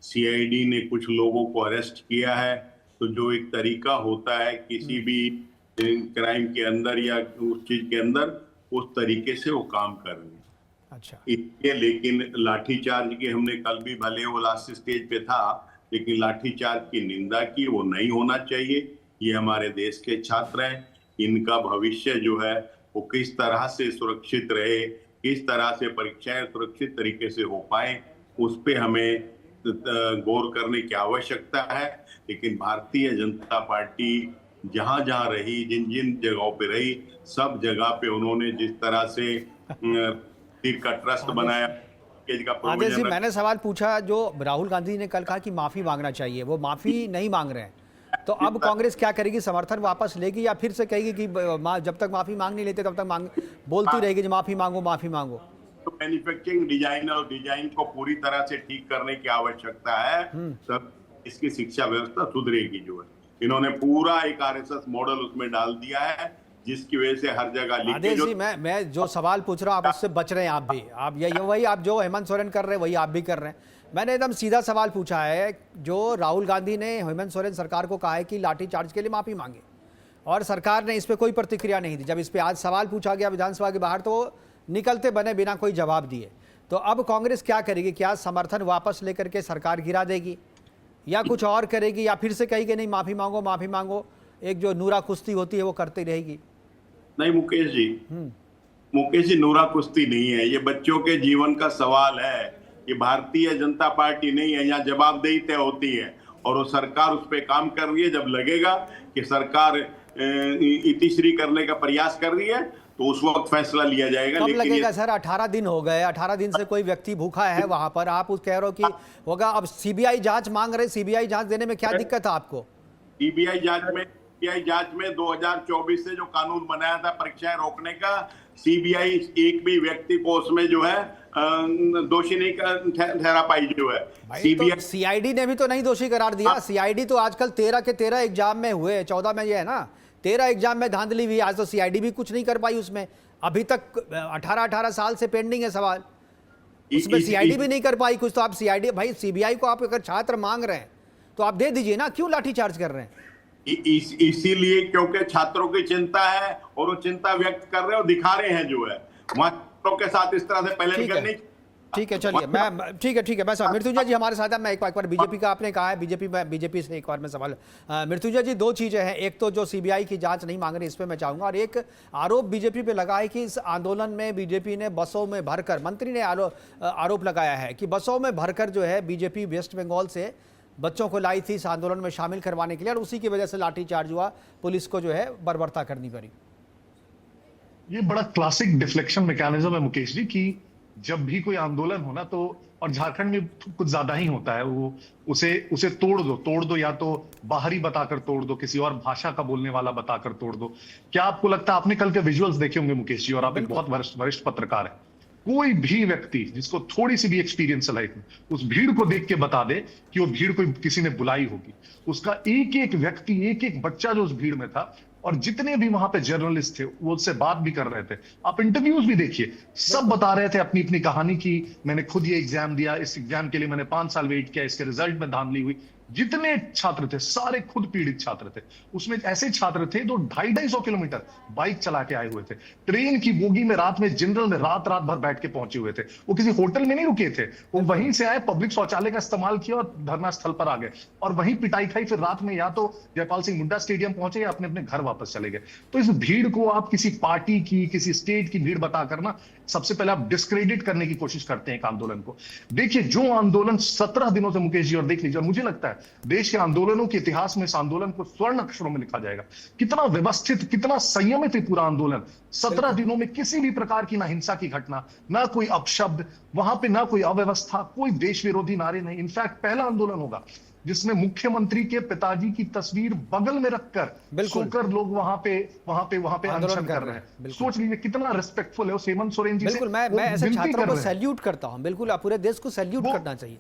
D: सीआईडी ने कुछ लोगों को अरेस्ट किया है। तो जो एक तरीका होता है किसी भी क्राइम के अंदर या उस चीज के अंदर, उस तरीके से वो काम कर रहे हैं।
A: अच्छा,
D: इसलिए लेकिन लाठीचार्ज की हमने कल भी, भले वो लास्ट स्टेज पे था, लेकिन लाठीचार्ज की निंदा की, वो नहीं होना चाहिए। ये हमारे देश के छात्र हैं, इनका भविष्य जो है वो किस तरह से सुरक्षित रहे, किस तरह से परीक्षाएं सुरक्षित तरीके से हो पाए, उस पे हमें गौर करने की आवश्यकता है। लेकिन भारतीय जनता पार्टी जहां जहां रही, जिन जिन जगहों पे रही, सब जगह पे उन्होंने जिस तरह से का ट्रस्ट बनाया,
A: आदेश जी, मैंने सवाल पूछा, जो राहुल गांधी ने कल कहा कि माफ़ी मांगना चाहिए, वो माफ़ी नहीं मांग रहे हैं, तो अब कांग्रेस क्या करेगी? समर्थन वापस लेगी या फिर से कहेगी कि जब तक माफी मांग नहीं लेते तब तक बोलती रहेगी माफी मांगो माफी मांगो?
D: तो मैन्युफैक्चरिंग डिजाइन को पूरी तरह से ठीक करने की आवश्यकता है, तब इसकी शिक्षा व्यवस्था सुधरेगी। जो है इन्होंने पूरा एक आरएसएस मॉडल उसमें डाल दिया है, जिसकी वजह से हर जगह
A: आदेश जी, मैं जो सवाल पूछ रहा हूँ आप उससे बच रहे हैं। आप भी, आप ये वही आप जो हेमंत सोरेन कर रहे हैं वही आप भी कर रहे हैं। मैंने एकदम सीधा सवाल पूछा है, जो राहुल गांधी ने हेमंत सोरेन सरकार को कहा है कि लाठीचार्ज के लिए माफी मांगे, और सरकार ने इस पर कोई प्रतिक्रिया नहीं दी। जब इस पर आज सवाल पूछा गया विधानसभा के बाहर, तो निकलते बने बिना कोई जवाब दिए। तो अब कांग्रेस क्या करेगी? क्या समर्थन वापस लेकर के सरकार गिरा देगी, या कुछ और करेगी, या फिर से कहेगी नहीं माफी मांगो, एक जो नूरा कुश्ती होती है वो करती रहेगी?
D: नहीं मुकेश जी, नूरा कुश्ती नहीं है, ये बच्चों के जीवन का सवाल है। ये भारतीय जनता पार्टी नहीं है, यहाँ जवाबदेही तय होती है, और वो सरकार उस पर काम कर रही है। जब लगेगा कि सरकार इतिश्री करने का प्रयास कर रही है, तो उस वक्त फैसला लिया जाएगा।
A: कब लगेगा सर? 18 दिन हो गए, 18 दिन से कोई व्यक्ति भूखा है वहां पर, आप कह रहे हो कि होगा। अब सीबीआई जांच मांग रहे, सीबीआई जांच देने में क्या दिक्कत है आपको?
D: सीबीआई जांच में 2024 से जो कानून बनाया था परीक्षाएं रोकने का, सीबीआई एक भी व्यक्ति को उसमें जो है दोषी नहीं ठहरा पाई। जो है सीबीआई,
A: तो सीआईडी ने भी तो नहीं दोषी करार दिया। सीआईडी तो आजकल 13 के 13 एग्जाम में हुए, 14 में ये है ना, 13 एग्जाम में धांधली हुई। आज तो सीआईडी भी कुछ नहीं कर पाई उसमें, अभी तक 18 साल से पेंडिंग है सवाल, उसमें सीआईडी भी नहीं कर पाई कुछ। तो आप सीआईडी, भाई सीबीआई को आप अगर छात्र मांग रहे हैं तो आप दे दीजिए ना, क्यों लाठीचार्ज कर रहे हैं?
D: इसीलिए क्योंकि छात्रों की चिंता है, और वो चिंता व्यक्त कर रहे हैं और दिखा रहे हैं। जो है वहां छात्रों के साथ इस तरह से पहले करने।
A: ठीक है, चलिए, मैं ठीक है मैं समझ। मृत्युंजय जी हमारे साथ है। मैं एक बार बीजेपी का आपने कहा है, बीजेपी से एक बार में सवाल। मृत्युंजय जी, दो चीजें हैं, एक तो जो सीबीआई की जांच नहीं मांग रही, इस पर मैं चाहूंगा, और एक आरोप बीजेपी पे लगा है कि इस आंदोलन में बीजेपी ने बसों में भरकर, मंत्री ने आरोप लगाया है कि बसों में भरकर जो है बीजेपी वेस्ट बंगाल से बच्चों को लाई थी इस आंदोलन में शामिल करवाने के लिए, और उसी की वजह से लाठीचार्ज हुआ, पुलिस को जो है बर्बरता करनी पड़ी।
K: ये बड़ा क्लासिक डिफ्लेक्शन मैकेनिज्म है मुकेश जी, कि जब भी कोई आंदोलन हो ना, तो, और झारखंड में कुछ ज्यादा ही होता है, वो उसे तोड़ दो, या तो बाहरी बताकर तोड़ दो, किसी और भाषा का बोलने वाला बताकर तोड़ दो। क्या आपको लगता है, आपने कल के विजुअल्स देखे होंगे मुकेश जी, और आप एक बहुत वरिष्ठ पत्रकार है, कोई भी व्यक्ति जिसको थोड़ी सी भी एक्सपीरियंस है लाइफ में, उस भीड़ को देख के बता दे कि वो भीड़ कोई किसी ने बुलाई होगी। उसका एक एक व्यक्ति, एक एक बच्चा जो उस भीड़ में था, और जितने भी वहां पे जर्नलिस्ट थे वो उससे बात भी कर रहे थे, आप इंटरव्यूज भी देखिए, सब बता रहे थे अपनी अपनी कहानी की। मैंने खुद ये एग्जाम दिया, इस एग्जाम के लिए मैंने 5 साल वेट किया, इसके रिजल्ट में धांधली हुई। जितने छात्र थे सारे खुद पीड़ित छात्र थे। उसमें ऐसे छात्र थे जो 250-250 किलोमीटर बाइक चला के आए हुए थे, ट्रेन की बोगी में रात में जनरल में रात भर बैठ के पहुंचे हुए थे। वो किसी होटल में नहीं रुके थे, वो वहीं से आए, पब्लिक शौचालय का इस्तेमाल किया और धरना स्थल पर आ गए और वहीं पिटाई खाई। फिर रात में या तो जयपाल सिंह मुंडा स्टेडियम पहुंचे या अपने अपने घर वापस चले गए। तो इस भीड़ को आप किसी पार्टी की, किसी स्टेट की भीड़ बताकर ना सबसे पहले आप डिस्क्रेडिट करने की कोशिश करते हैं एक आंदोलन को। देखिए जो आंदोलन 17 दिनों से, मुकेश जी, और देख लीजिए, और मुझे लगता है देश के आंदोलनों के इतिहास में इस आंदोलन को स्वर्ण अक्षरों में लिखा जाएगा। कितना व्यवस्थित, कितना संयमित है पूरा आंदोलन। 17 दिनों में किसी भी प्रकार की ना हिंसा की घटना, ना कोई अपशब्द वहां पे, ना कोई अव्यवस्था, कोई देश विरोधी नारे नहीं। इनफैक्ट पहला आंदोलन होगा जिसमें मुख्यमंत्री के पिताजी की तस्वीर बगल में रखकर सोकर लोग वहां पे अनशन कर रहे हैं। सोच लीजिए कितना रिस्पेक्टफुल है उस हेमंत सोरेन जी से।
A: बिल्कुल, मैं ऐसे छात्रों को सैल्यूट करता हूं। बिल्कुल, पूरे देश को सैल्यूट करना चाहिए।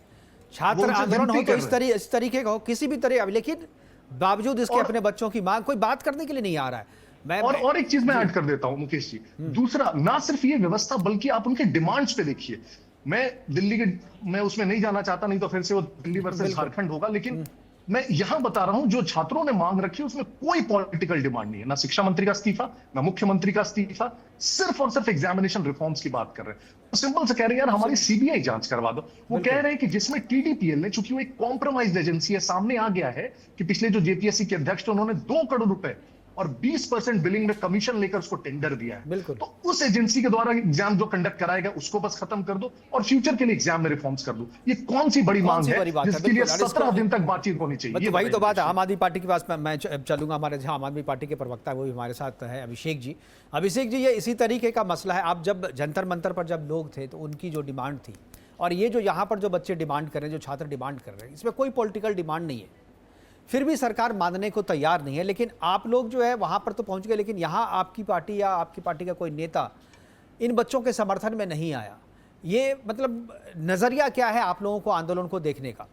A: छात्र आंदोलन हो तो इस तरीके का हो, किसी भी तरह, लेकिन बावजूद इसके अपने बच्चों की मांग कोई बात करने के लिए नहीं आ रहा है।
K: और एक चीज मैं ऐड कर देता हूं मुकेश जी, दूसरा, ना सिर्फ ये व्यवस्था बल्कि आप उनके डिमांड्स पे देखिए। मैं उसमें नहीं जाना चाहता, नहीं तो फिर से वो दिल्ली वर्सेस झारखंड होगा, लेकिन मैं यहां बता रहा हूं जो छात्रों ने मांग रखी है उसमें कोई पॉलिटिकल डिमांड नहीं है। ना शिक्षा मंत्री का इस्तीफा, ना मुख्यमंत्री का इस्तीफा, सिर्फ और सिर्फ एग्जामिनेशन रिफॉर्म्स की बात कर रहे हैं। तो सिंपल से कह रहे हैं यार हमारी सीबीआई जांच करवा दो। वो कह रहे हैं कि जिसमें टीडीपीएल ने, चूंकि वो एक कॉम्प्रोमाइज्ड एजेंसी है, सामने आ गया है कि पिछले जो जेपीएससी के अध्यक्ष थे उन्होंने 2 करोड़ रुपए और 20% बिलिंग में कमीशन लेकर उसको टेंडर दिया है।
A: बिल्कुल।
K: तो उस एजेंसी के द्वारा एग्जाम जो कंडक्ट कराएगा उसको बस खत्म कर दो और फ्यूचर के लिए एग्जाम में रिफॉर्म्स कर दो। ये कौन सी बड़ी मांग है जिसके लिए 17 दिन तक बातचीत होनी चाहिए?
A: वही तो बात है। आम आदमी पार्टी के पास मैं चलूंगा, हमारे जहां आम आदमी पार्टी के प्रवक्ता है वो भी हमारे साथ है, अभिषेक जी। अभिषेक जी, ये इसी तरीके का मसला है। आप जब जंतर मंतर पर जब लोग थे तो उनकी जो डिमांड थी, और ये जो यहाँ पर जो बच्चे डिमांड कर रहे हैं, जो छात्र डिमांड कर रहे हैं, इसमें कोई पॉलिटिकल डिमांड नहीं है, फिर भी सरकार मानने को तैयार नहीं है। लेकिन आप लोग जो है वहां पर तो पहुंच गए, लेकिन यहाँ आपकी पार्टी या आपकी पार्टी का कोई नेता इन बच्चों के समर्थन में नहीं आया। ये मतलब नजरिया क्या है आप लोगों को आंदोलन को देखने का?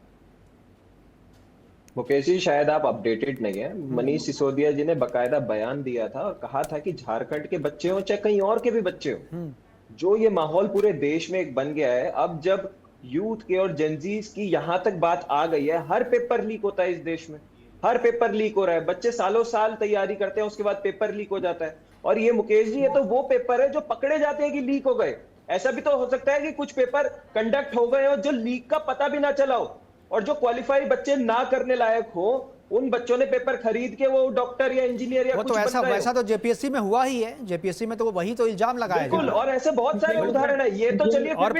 L: मुकेश जी, शायद आप अपडेटेड नहीं है। मनीष सिसोदिया जी ने बकायदा बयान दिया था और कहा था कि झारखंड के बच्चे हो चाहे कहीं और के भी बच्चे हो, जो ये माहौल पूरे देश में एक बन गया है, अब जब यूथ के और जेनजीज की यहां तक बात आ गई है, हर पेपर लीक होता है इस देश में, हर पेपर लीक हो रहा है। बच्चे सालों साल तैयारी करते हैं, उसके बाद पेपर लीक हो जाता है। और ये मुकेश जी, ये तो वो पेपर है जो पकड़े जाते हैं कि लीक हो गए। ऐसा भी तो हो सकता है कि कुछ पेपर कंडक्ट हो गए हो जो लीक का पता भी ना चला हो, और जो क्वालिफाई बच्चे ना करने लायक हो, उन बच्चों ने पेपर खरीद के वो डॉक्टर या इंजीनियर या
A: वो
L: कुछ
A: तो
L: बन रहे
A: वैसा तो जेपीएससी में हुआ ही है। जेपीएससी में तो वही तो इल्जाम लगाया
L: बिल्कुल, और ऐसे बहुत सारे उदाहरण है। ये तो चलिए,
A: और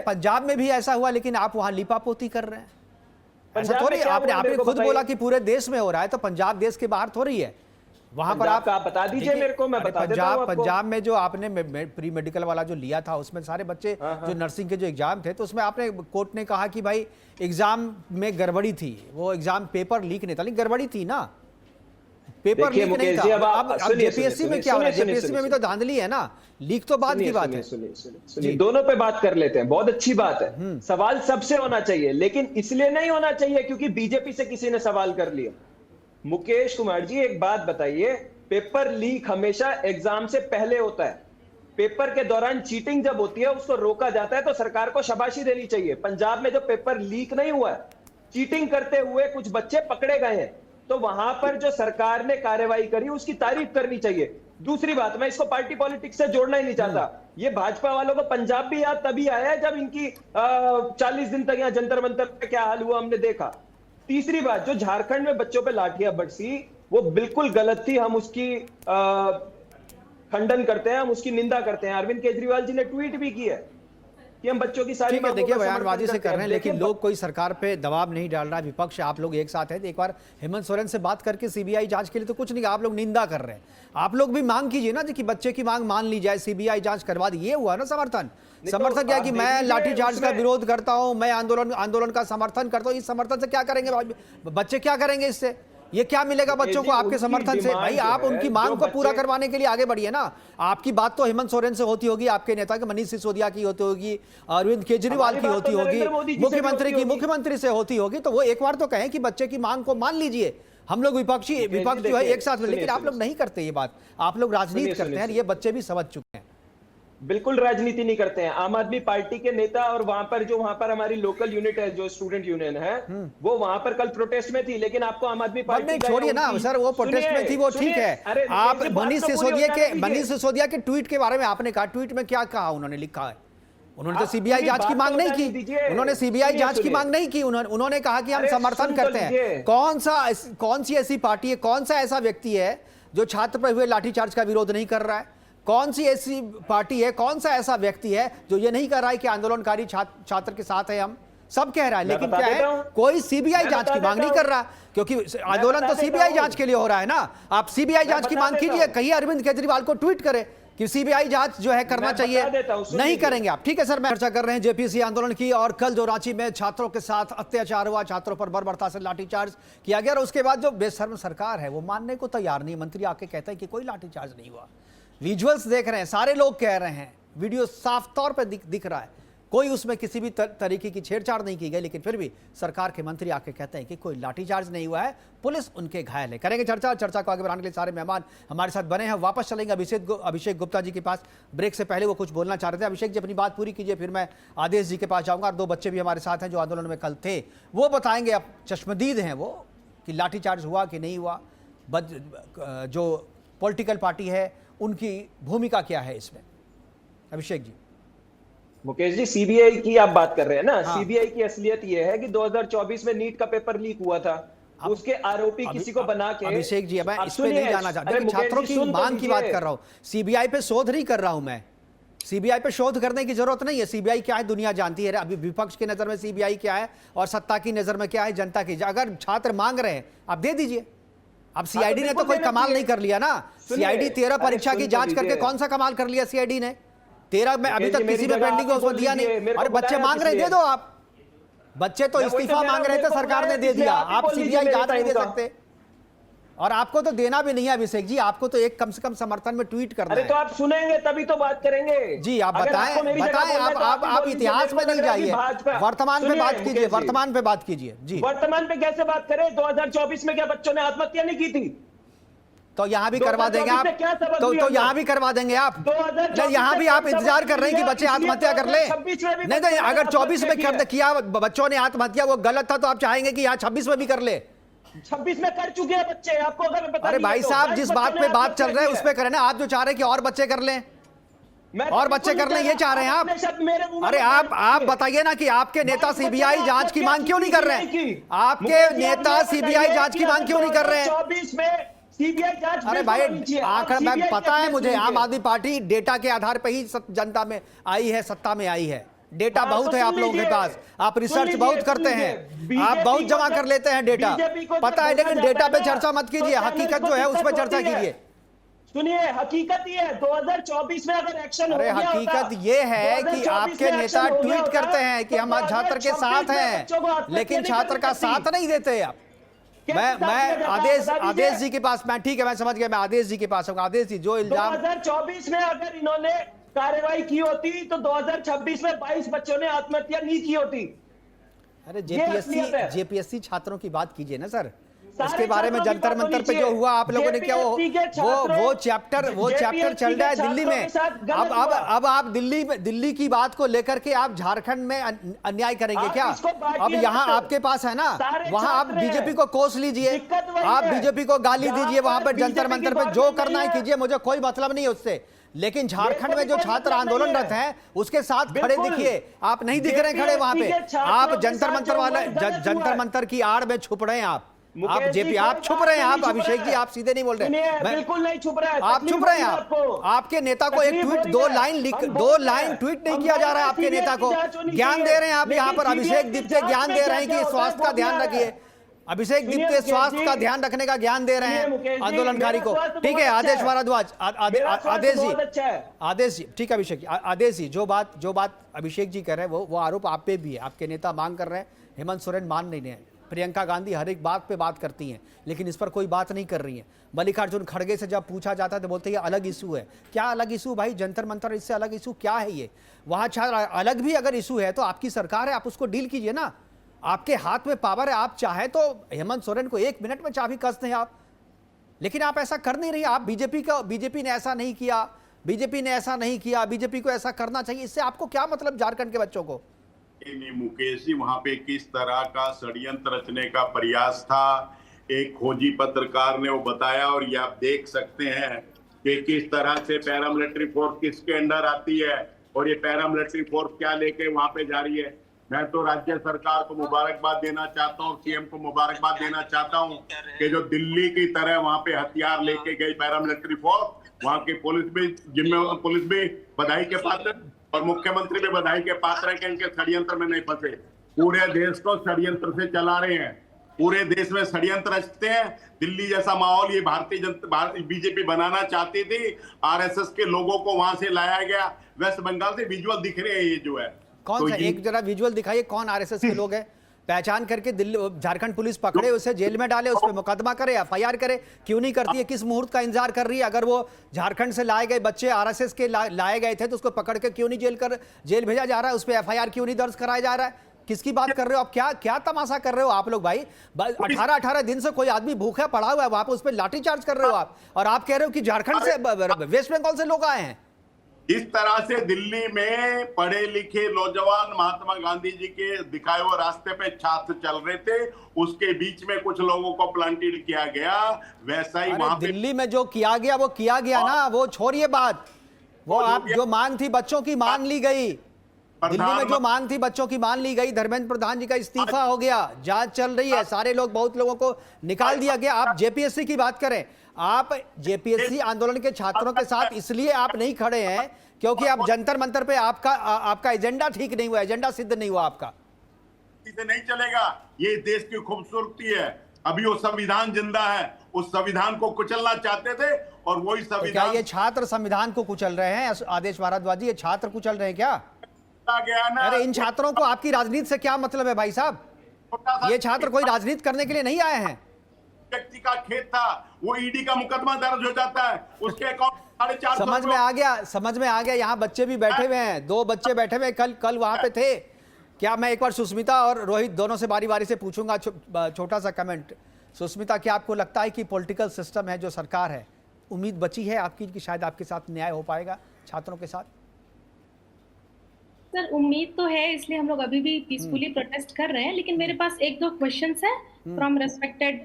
A: पंजाब में भी ऐसा हुआ, लेकिन आप वहां लिपापोती कर रहे हैं। ऐसा थोड़ी, आपने खुद बोला कि पूरे देश में हो रहा है, तो पंजाब देश के बाहर थोड़ी है। वहां पर आप
L: बता दीजिए मेरे को, मैं बता देता हूं आपको।
A: पंजाब में जो आपने प्री मेडिकल वाला जो लिया था, उसमें सारे बच्चे जो नर्सिंग के जो एग्जाम थे, तो उसमें आपने, कोर्ट ने कहा कि भाई एग्जाम में गड़बड़ी थी, वो एग्जाम पेपर लीक नहीं था, लेकिन गड़बड़ी थी ना, पेपर लीक नहीं था। अब जेपीएससी में क्या हो रहा है? जेपीएससी में भी तो धांधली है ना, लीक तो बाद की बात है।
L: सुनिए, दोनों पे बात कर लेते हैं, बहुत अच्छी बात है। सवाल सबसे होना चाहिए, लेकिन इसलिए नहीं होना चाहिए क्योंकि बीजेपी से किसी ने सवाल कर लिया। मुकेश कुमार जी, एक बात बताइए, पेपर लीक हमेशा एग्जाम से पहले होता है। पेपर के दौरान चीटिंग जब होती है उसको रोका जाता है, तो सरकार को शाबाशी देनी चाहिए। पंजाब में जो पेपर लीक नहीं हुआ है, चीटिंग करते हुए कुछ बच्चे पकड़े गए हैं, तो वहां पर जो सरकार ने कार्रवाई करी उसकी तारीफ करनी चाहिए। दूसरी बात, मैं इसको पार्टी पॉलिटिक्स से जोड़ना ही नहीं चाहता। ये भाजपा वालों को पंजाब भी याद तभी आया है जब इनकी 40 दिन तक यहाँ जंतर मंतर पे क्या हाल हुआ हमने देखा। तीसरी बात, जो झारखंड में बच्चों पे लाठियां बरसी, वो बिल्कुल गलत थी। हम उसकी खंडन करते हैं, हम उसकी निंदा करते हैं। अरविंद केजरीवाल जी ने ट्वीट भी की है कि हम बच्चों की सारी
A: मांगों देखिए बयानबाजी से कर रहे हैं, लेकिन लोग कोई सरकार पे दबाव नहीं डाल रहा है। विपक्ष आप लोग एक साथ हैं, एक बार हेमंत सोरेन से बात करके सीबीआई जांच के लिए तो कुछ नहीं, आप लोग निंदा कर रहे हैं। आप लोग भी मांग कीजिए ना कि बच्चे की मांग मान ली जाए, सीबीआई जांच करवा दी। ये हुआ ना समर्थन। समर्थन क्या कि मैं लाठीचार्ज का विरोध करता हूं, मैं आंदोलन का समर्थन करता हूं। इस समर्थन से क्या करेंगे बच्चे, क्या करेंगे इससे? ये क्या मिलेगा बच्चों को आपके समर्थन से? भाई आप उनकी मांग को पूरा करवाने के लिए आगे बढ़िए ना। आपकी बात तो हेमंत सोरेन से होती होगी, आपके नेता के मनीष सिसोदिया की होती होगी, अरविंद केजरीवाल की होती होगी, मुख्यमंत्री से होती होगी। तो वो एक बार तो कहें कि बच्चे की मांग को मान लीजिए। हम लोग विपक्ष जो है एक साथ, लेकिन आप लोग नहीं करते ये बात। आप लोग राजनीति करते हैं, ये बच्चे भी समझ चुके हैं।
L: बिल्कुल राजनीति नहीं करते हैं। आम आदमी पार्टी के नेता और वहां पर हमारी लोकल यूनिट है, जो स्टूडेंट यूनियन है, वो वहां पर कल प्रोटेस्ट में थी, लेकिन आपको आम आदमी पार्टी
A: छोड़िए ना सर, वो प्रोटेस्ट में थी, वो ठीक है। आप मनीष सिसोदिया के ट्वीट के बारे में आपने कहा, ट्वीट में क्या कहा उन्होंने लिखा है? उन्होंने तो सीबीआई जांच की मांग नहीं की, उन्होंने सीबीआई जांच की मांग नहीं की, उन्होंने कहा कि हम समर्थन करते हैं। कौन सी ऐसी पार्टी है, कौन सा ऐसा व्यक्ति है जो छात्र पर हुए लाठीचार्ज का विरोध नहीं कर रहा है? कौन सी ऐसी पार्टी है, कौन सा ऐसा व्यक्ति है जो ये नहीं कर रहा है कि आंदोलनकारी छात्र के साथ है? हम सब कह रहा है, लेकिन क्या है, कोई सीबीआई जांच की मांग नहीं कर रहा, क्योंकि आंदोलन तो सीबीआई जांच के लिए हो रहा है ना। आप सीबीआई जांच की मांग कीजिए, कहीं अरविंद केजरीवाल को ट्वीट करे कि सीबीआई जांच जो है करना चाहिए, नहीं करेंगे आप। ठीक है सर, मैं चर्चा कर रहे हैं जेपीएससी आंदोलन की, और कल जो रांची में छात्रों के साथ अत्याचार हुआ, छात्रों पर बर्बरता से लाठीचार्ज किया गया, और उसके बाद जो बेशर्म सरकार है वो मानने को तैयार नहीं। मंत्री आके कहते हैं कि कोई लाठीचार्ज नहीं हुआ। विजुअल्स देख रहे हैं, सारे लोग कह रहे हैं, वीडियो साफ तौर पर दिख रहा है, कोई उसमें किसी भी तरीके की छेड़छाड़ नहीं की गई, लेकिन फिर भी सरकार के मंत्री आके कहते हैं कि कोई लाठीचार्ज नहीं हुआ है, पुलिस उनके घायल है। करेंगे चर्चा को आगे बढ़ाने के लिए सारे मेहमान हमारे साथ बने हैं। वापस चलेंगे अभिषेक गुप्ता जी के पास। ब्रेक से पहले वो कुछ बोलना चाह रहे थे। अभिषेक जी अपनी बात पूरी कीजिए, फिर मैं आदेश जी के पास जाऊंगा। और दो बच्चे भी हमारे साथ हैं जो आंदोलन में कल थे, वो बताएंगे, अब चश्मदीद हैं वो, कि लाठीचार्ज हुआ कि नहीं हुआ, जो पॉलिटिकल पार्टी है उनकी भूमिका क्या है इसमें। अभिषेक जी।
L: मुकेश जी, सीबीआई की आप बात कर रहे हैं ना। हाँ। सीबीआई की असलियत यह है कि 2024 में नीट का पेपर लीक हुआ था, उसके आरोपी किसी को बना के।
A: अभिषेक जी, मैं इस पे नहीं जाना चाहता, छात्रों की मांग की बात कर रहा हूं, सीबीआई पे शोध नहीं कर रहा हूं मैं। सीबीआई पे शोध करने की जरूरत नहीं है। सीबीआई क्या है दुनिया जानती है। अभी विपक्ष की नजर में सीबीआई क्या है और सत्ता की नजर में क्या है, जनता की। अगर छात्र मांग रहे हैं आप दे दीजिए। अब सीआईडी ने तो कोई कमाल नहीं कर लिया ना। सीआईडी 13 परीक्षा की जांच करके कौन सा कमाल कर लिया सीआईडी ने? 13 में अभी तक किसी में पेंडिंग है, उसमें दिया नहीं। और बच्चे मांग रहे, दे दो आप। बच्चे तो इस्तीफा मांग रहे थे, सरकार ने दे दिया। आप सीबीआई जांच नहीं दे सकते, और आपको तो देना भी नहीं है अभिषेक जी। आपको तो एक कम से कम समर्थन में ट्वीट करना है।
L: तो आप सुनेंगे तभी तो बात करेंगे
A: जी। आप बताएं आप इतिहास में नहीं जाइए, वर्तमान पे बात कीजिए। वर्तमान पे बात कीजिए जी।
L: वर्तमान पे कैसे बात करें? 2024 में क्या बच्चों ने आत्महत्या नहीं की थी?
A: तो यहाँ भी करवा देंगे आप, तो यहाँ भी करवा देंगे आप। नहीं, यहाँ भी आप इंतजार कर रहे हैं कि बच्चे आत्महत्या कर ले। नहीं, अगर 24 में किया बच्चों ने आत्महत्या, वो गलत था, तो आप चाहेंगे कि यहाँ 26 में भी कर ले।
L: 26 में कर चुके हैं बच्चे, आपको अगर पता।
A: अरे भाई साहब, जिस बात पे बात चल रही है उस पे करें ना। आप जो चाह रहे हैं कि और बच्चे कर लें, और बच्चे कर लें, ये चाह रहे हैं आप। अरे आप बताइए ना कि आपके नेता सीबीआई जांच की मांग क्यों नहीं कर रहे हैं? आपके नेता सीबीआई जांच की मांग क्यों नहीं कर रहे हैं?
L: 24 में सीबीआई जांच।
A: अरे भाई, आखिर में पता है मुझे, आम आदमी पार्टी डेटा के आधार पर ही जनता में आई है, सत्ता में आई है। डेटा बहुत है आप लोगों के पास, आप रिसर्च बहुत करते हैं, आप बहुत जमा कर लेते हैं डेटा, पता है। लेकिन डेटा पे चर्चा मत कीजिए, हकीकत जो है उस पर चर्चा कीजिए।
L: सुनिए, हकीकत ये है 2024 में अगर एक्शन हो
A: गया। अरे हकीकत ये है कि आपके नेता ट्वीट करते हैं कि हम छात्र के साथ हैं, लेकिन छात्र का साथ नहीं देते आप। मैं आदेश जी के पास, मैं ठीक है, मैं समझ गया, मैं आदेश जी के पास हूँ। आदेश जी, जो इल्जाम
L: 2024 में अगर इन्होंने कार्रवाई की होती तो 2026 में 22 बच्चों ने आत्महत्या नहीं की होती।
A: अरे जेपीएससी छात्रों की बात कीजिए ना सर। इसके बारे में जंतर मंतर पे जो हुआ आप लोगों ने क्या, वो चैप्टर चल रहा है दिल्ली में। अब आप दिल्ली की बात को लेकर के आप झारखंड में अन्याय करेंगे क्या? अब यहाँ आपके पास है ना, वहां आप बीजेपी को कोस लीजिए, आप बीजेपी को गाली दीजिए, वहां पर जंतर मंतर पे जो करना है कीजिए, मुझे कोई मतलब नहीं है उससे। लेकिन झारखंड में जो छात्र आंदोलनरत हैं उसके साथ खड़े दिखिए, आप नहीं दिख रहे खड़े वहां पे। आप जंतर मंतर की आड़ में छुप रहे हैं। आप जेपी आप छुप रहे हैं। आप अभिषेक जी, आप सीधे नहीं बोल रहे हैं।
L: बिल्कुल नहीं छुप रहा है,
A: आप छुप रहे हैं। आपके नेता को एक ट्वीट, 2 लाइन ट्वीट नहीं किया जा रहा है। आपके नेता को ज्ञान दे रहे हैं आप यहाँ पर। अभिषेक दीप्ते ज्ञान दे रहे हैं कि स्वास्थ्य का ध्यान रखिए। अभिषेक दीप्ते स्वास्थ्य का ध्यान रखने का ज्ञान दे रहे हैं आंदोलनकारी को। ठीक है, आदेश भारद्वाज, आदेश जी, ठीक है अभिषेक जी, आदेश जी, जो बात अभिषेक जी कर रहे हैं वो आरोप आप पे भी है। आपके नेता मांग कर रहे हैं, हेमंत सोरेन मान नहीं रहे हैं, प्रियंका गांधी हर एक बात पे बात करती हैं, लेकिन इस पर कोई बात नहीं कर रही है। मल्लिकार्जुन खड़गे से जब पूछा जाता है तो बोलते हैं ये अलग इशू है। क्या अलग इशू भाई? जंतर मंतर इससे अलग इशू क्या है? ये वहां अलग भी अगर इशू है तो आपकी सरकार है, आप उसको डील कीजिए ना। आपके हाथ में पावर है, आप चाहे तो हेमंत सोरेन को 1 मिनट में चाबी कस दें आप, लेकिन आप ऐसा कर नहीं रही। आप बीजेपी ने ऐसा नहीं किया, बीजेपी ने ऐसा नहीं किया, बीजेपी को ऐसा करना चाहिए, इससे आपको क्या मतलब झारखंड के बच्चों को?
D: नहीं मुकेश जी, वहां पे किस तरह का षड्यंत्र रचने का प्रयास था, एक खोजी पत्रकार ने वो बताया, और ये आप देख सकते हैं कि किस तरह से पैरामिलिट्री फोर्स किसके अंडर आती है और ये पैरामिलिट्री फोर्स क्या लेके वहां पे जा रही है। मैं तो राज्य सरकार को मुबारकबाद देना चाहता हूँ, सीएम को मुबारकबाद देना चाहता हूँ कि जो दिल्ली की तरह वहां पे हथियार लेके गई पैरामिलिट्री फोर्स, वहां की पुलिस भी बधाई के पात्र और मुख्यमंत्री भी बधाई के पात्र है कि इनके षड्यंत्र में नहीं फंसे। पूरे देश को षड्यंत्र से चला रहे हैं, पूरे देश में षड्यंत्र रचते हैं। दिल्ली जैसा माहौल ये बीजेपी बनाना चाहती थी, आरएसएस के लोगों को वहां से लाया गया। वेस्ट बंगाल से विजुअल दिख रहे हैं ये जो है।
A: कौन
D: तो
A: सा एक जरा विजुअल दिखाइए, कौन आरएसएस के लोग हैं? पहचान करके दिल्ली झारखंड पुलिस पकड़े, उसे जेल में डाले, उस पर मुकदमा करे, एफआईआर करे, क्यों नहीं करती है? किस मुहूर्त का इंतजार कर रही है? अगर वो झारखंड से लाए गए बच्चे आरएसएस के लाए गए थे तो उसको पकड़ के क्यों नहीं जेल भेजा जा रहा है? उस पर एफआईआर क्यों नहीं दर्ज कराया जा रहा है? किसकी बात कर रहे हो आप? क्या तमाशा कर रहे हो आप लोग भाई? 18 दिन से कोई आदमी भूखा पड़ा हुआ है वहां पर, उस पर लाठीचार्ज कर रहे हो आप, और आप कह रहे हो कि झारखंड से, वेस्ट बंगाल से लोग आए हैं।
D: इस तरह से दिल्ली में पढ़े लिखे नौजवान महात्मा गांधी जी के दिखाए हुए रास्ते पे छात्र चल रहे थे, उसके बीच में कुछ लोगों को प्लांटेड किया गया। वैसा ही वहां पे
A: दिल्ली में जो किया गया वो किया गया ना, वो छोड़िए बात। वो आप जो मांग थी बच्चों की मान ली गई, दिल्ली में जो मांग थी बच्चों की मान ली गई। धर्मेंद्र प्रधान जी का इस्तीफा हो गया, जांच चल रही है, सारे लोग, बहुत लोगों को निकाल दिया गया। आप जेपीएससी की बात करें, आप जेपीएससी आंदोलन के छात्रों के साथ इसलिए आप नहीं खड़े हैं क्योंकि आप जंतर मंतर पे आपका एजेंडा ठीक नहीं हुआ, एजेंडा सिद्ध नहीं हुआ आपका।
D: इसे नहीं चलेगा, ये देश की खूबसूरती है। अभी वो संविधान जिंदा है, उस संविधान को कुचलना चाहते थे और वही
A: तो क्या
D: संविधान।
A: ये छात्र संविधान को कुचल रहे हैं? आदेश भारद्वाज जी, ये छात्र कुचल रहे हैं क्या?
D: गया ना।
A: अरे इन छात्रों को आपकी राजनीति से क्या मतलब है भाई साहब? ये छात्र कोई राजनीति करने के लिए नहीं आए हैं।
D: व्यक्ति का खेत था, वो ईडी का मुकदमा दर्ज हो जाता है, उसके अकाउंट 450
A: समझ में आ गया। यहाँ बच्चे भी बैठे हुए हैं, 2 बच्चे बैठे हुए, कल वहां पे थे। क्या मैं एक बार सुष्मिता और रोहित दोनों से बारी बारी से पूछूंगा, छोटा सा कमेंट। सुष्मिता, क्या आपको लगता है कि पॉलिटिकल सिस्टम है जो सरकार है, उम्मीद बची है आपकी कि शायद आपके साथ न्याय हो पाएगा छात्रों के साथ?
G: सर उम्मीद तो है, इसलिए हम लोग अभी भी पीसफुली प्रोटेस्ट कर रहे हैं। लेकिन मेरे पास 1-2 क्वेश्चंस हैं from respected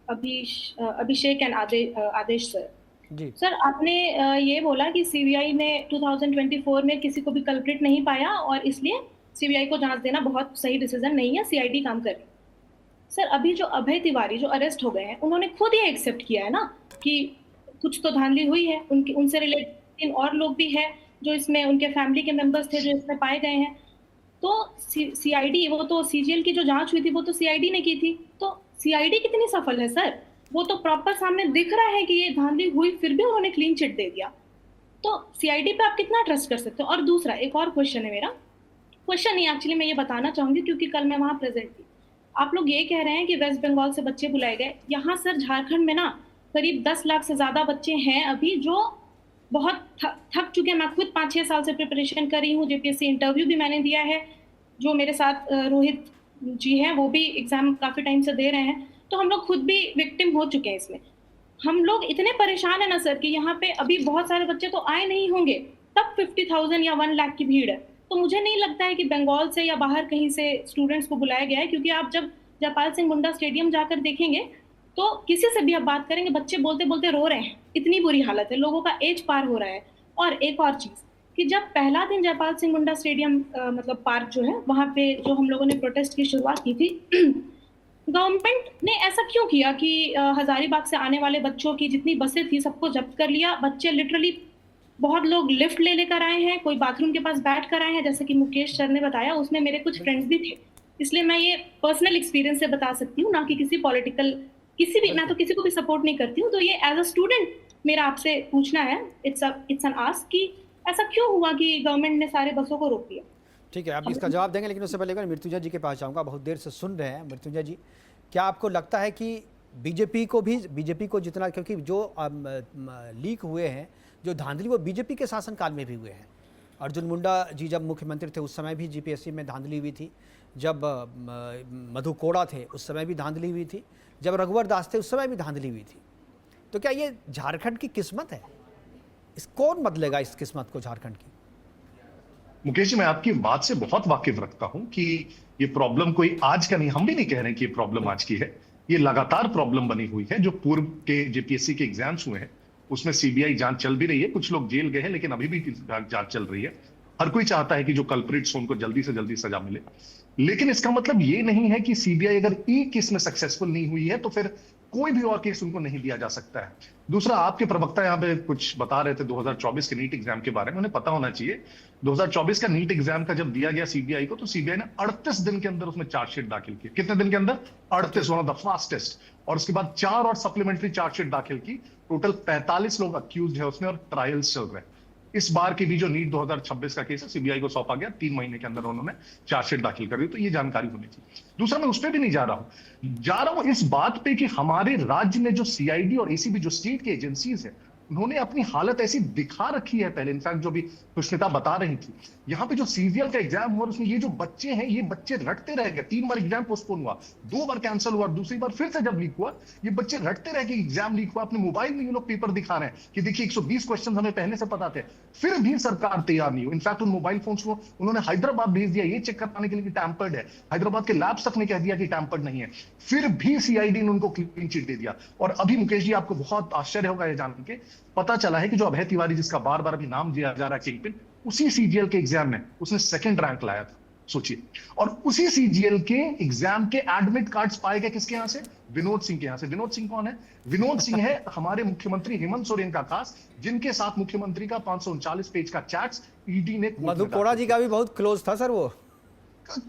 G: Abhishek and Adesh sir.
A: जी
G: सर, आपने ये बोला कि सीबीआई ने 2024 में किसी को भी कल्प्रिट नहीं पाया और इसलिए सीबीआई को जांच देना बहुत सही डिसीजन नहीं है, सीआईडी काम कर रही है। सर, अभी जो अभय तिवारी जो अरेस्ट हो गए हैं, उन्होंने खुद ये एक्सेप्ट किया है ना कि कुछ तो धांधली हुई है, उनसे रिलेटेड और लोग भी हैं जो इसमें, उनके फैमिली के मेंबर्स थे जो इसमें पाए गए हैं। तो सीआईडी, वो तो सीजीएल की जो जांच हुई थी वो तो सीआईडी ने की थी, तो सीआईडी कितनी सफल है सर? वो तो प्रॉपर सामने दिख रहा है कि ये धांधली हुई, फिर भी उन्होंने क्लीन चिट दे दिया। तो सीआईडी पे आप कितना ट्रस्ट कर सकते हो? और दूसरा एक और क्वेश्चन है मेरा, क्वेश्चन नहीं एक्चुअली मैं ये बताना चाहूंगी क्योंकि कल मैं वहां प्रेजेंट थी। आप लोग ये कह रहे हैं कि वेस्ट बंगाल से बच्चे बुलाए गए, यहाँ सर झारखंड में ना करीब 10 लाख से ज्यादा बच्चे हैं अभी जो बहुत थक चुके हैं। मैं खुद 5-6 साल से प्रिपरेशन कर रही हूँ, जेपीएससी इंटरव्यू भी मैंने दिया है, जो मेरे साथ रोहित जी हैं वो भी एग्जाम काफी टाइम से दे रहे हैं, तो हम लोग खुद भी विक्टिम हो चुके हैं इसमें। हम लोग इतने परेशान है ना सर कि यहाँ पे अभी बहुत सारे बच्चे तो आए नहीं होंगे, तब 50,000 या 1 लाख की भीड़ है। तो मुझे नहीं लगता है कि बंगाल से या बाहर कहीं से स्टूडेंट्स को बुलाया गया है, क्योंकि आप जब जयपाल सिंह मुंडा स्टेडियम जाकर देखेंगे तो किसी से भी आप बात करेंगे, बच्चे बोलते बोलते रो रहे हैं, इतनी बुरी हालत है, लोगों का एज पार हो रहा है। और एक और चीज कि जब पहला दिन जयपाल सिंह मुंडा स्टेडियम मतलब पार्क जो है वहां पे जो हम लोगों ने प्रोटेस्ट की शुरुआत की थी, गवर्नमेंट ने ऐसा क्यों किया कि हजारीबाग से आने वाले बच्चों की जितनी बसें थी सबको जब्त कर लिया। बच्चे लिटरली, बहुत लोग लिफ्ट ले लेकर आए हैं, कोई बाथरूम के पास बैठ कर आए हैं, जैसे कि मुकेश सर ने बताया, उसमें मेरे कुछ फ्रेंड्स भी थे, इसलिए मैं ये पर्सनल एक्सपीरियंस से बता सकती हूँ, ना कि किसी पॉलिटिकल, किसी भी, मैं तो किसी को भी सपोर्ट नहीं करती हूँ। तो ये एज अ स्टूडेंट मेरा आपसे पूछना है, इट्स एन आस्क कि ऐसा क्यों हुआ कि गवर्नमेंट ने सारे बसों को रोक दिया?
A: ठीक है, आप इसका जवाब देंगे, लेकिन उससे पहले मृत्युंजय जी के पास जाऊंगा। बहुत देर से सुन रहे हैं मृत्युंजय जी, क्या आपको लगता है कि बीजेपी को जितना, क्योंकि जो लीक हुए हैं, जो धांधली, वो बीजेपी के शासनकाल में भी हुए हैं। अर्जुन मुंडा जी जब मुख्यमंत्री थे उस समय भी जीपीएससी में धांधली हुई थी, जब मधु कोड़ा थे उस समय भी धांधली हुई थी, जब रघुवर दास थे उस समय भी धांधली हुई थी। तो क्या ये झारखंड की किस्मत है? इस कौन बदलेगा इस किस्मत को झारखंड की?
K: मुकेश जी, मैं आपकी बात से बहुत वाकिफ रखता हूं कि ये प्रॉब्लम कोई आज का नहीं, हम भी नहीं कह रहे कि ये प्रॉब्लम आज की है। ये लगातार प्रॉब्लम बनी हुई है। जो पूर्व के जेपीएससी के एग्जाम्स हुए हैं उसमें सीबीआई जांच चल भी रही है, कुछ लोग जेल गए हैं लेकिन अभी भी जांच चल रही है। हर कोई चाहता है कि जो कल्प्रिट्स उनको जल्दी से जल्दी सजा मिले, लेकिन इसका मतलब ये नहीं है कि सीबीआई अगर एक केस में सक्सेसफुल नहीं हुई है तो फिर कोई भी और केस उनको नहीं दिया जा सकता है। दूसरा, आपके प्रवक्ता यहाँ पे कुछ बता रहे थे 2024 के नीट एग्जाम के बारे में, उन्हें पता होना चाहिए 2024 का नीट एग्जाम का जब दिया गया सीबीआई को, तो सीबीआई ने 38 दिन के अंदर उसमें चार्जशीट दाखिल की। कितने दिन के अंदर? 38, वन ऑफ द फास्टेस्ट। और उसके बाद 4 और सप्लीमेंट्री चार्जशीट दाखिल की। टोटल 45 लोग अक्यूज है उसमें और ट्रायल्स चल रहे हैं। इस बार की भी जो नीट 2026 का केस है सीबीआई को सौंपा गया, 3 महीने के अंदर उन्होंने चार्जशीट दाखिल कर दी, तो ये जानकारी होनी चाहिए। दूसरा, मैं उस पर भी नहीं जा रहा हूं इस बात पे कि हमारे राज्य में जो सीआईडी और एसीबी जो स्टेट की एजेंसीज है उन्होंने अपनी हालत ऐसी दिखा रखी है पहले। इनफैक्ट जो भी सुष्मिता बता रही थी, यहाँ पे जो सीजीएल का एग्जाम हुआ उसमें ये जो बच्चे हैं ये बच्चे रटते रह गए। 3 बार एग्जाम पोस्टपोन हुआ, 2 बार कैंसिल हुआ, दूसरी बार फिर से जब लीक हुआ ये बच्चे रटते रह गए। एग्जाम लीक हुआ, अपने मोबाइल में ये लोग पेपर दिखा रहे हैं कि देखिए 120 क्वेश्चन हमें पहले से पता थे, फिर भी सरकार तैयार नहीं हुई। इनफैक्ट उन मोबाइल फोन को उन्होंने हैदराबाद भेज दिया ये चेक कराने के लिए कि टैंपर्ड है। हैदराबाद के लैब्स तक ने कह दिया कि टैंपर्ड नहीं है, फिर भी सीआईडी ने उनको क्लीन चिट दे दिया। और अभी मुकेश जी आपको बहुत आश्चर्य होगा ये जान के, पता चला है कि जो अभय तिवारी जिसका बार बार अभी नाम दिया जा रहा है किंगपिन, उसी सीजीएल के एग्जाम में उसने 2nd रैंक लाया था, सोचिए। और उसी सीजीएल के एग्जाम के एडमिट कार्ड्स पाए गए किसके यहां से? विनोद सिंह के यहां से। विनोद सिंह कौन है? विनोद सिंह है हमारे मुख्यमंत्री हेमंत सोरेन का खास, जिनके साथ मुख्यमंत्री का 539 पेज का चैट्स ईडी ने
A: मधु कोड़ा जी का भी बहुत क्लोज था सर, वो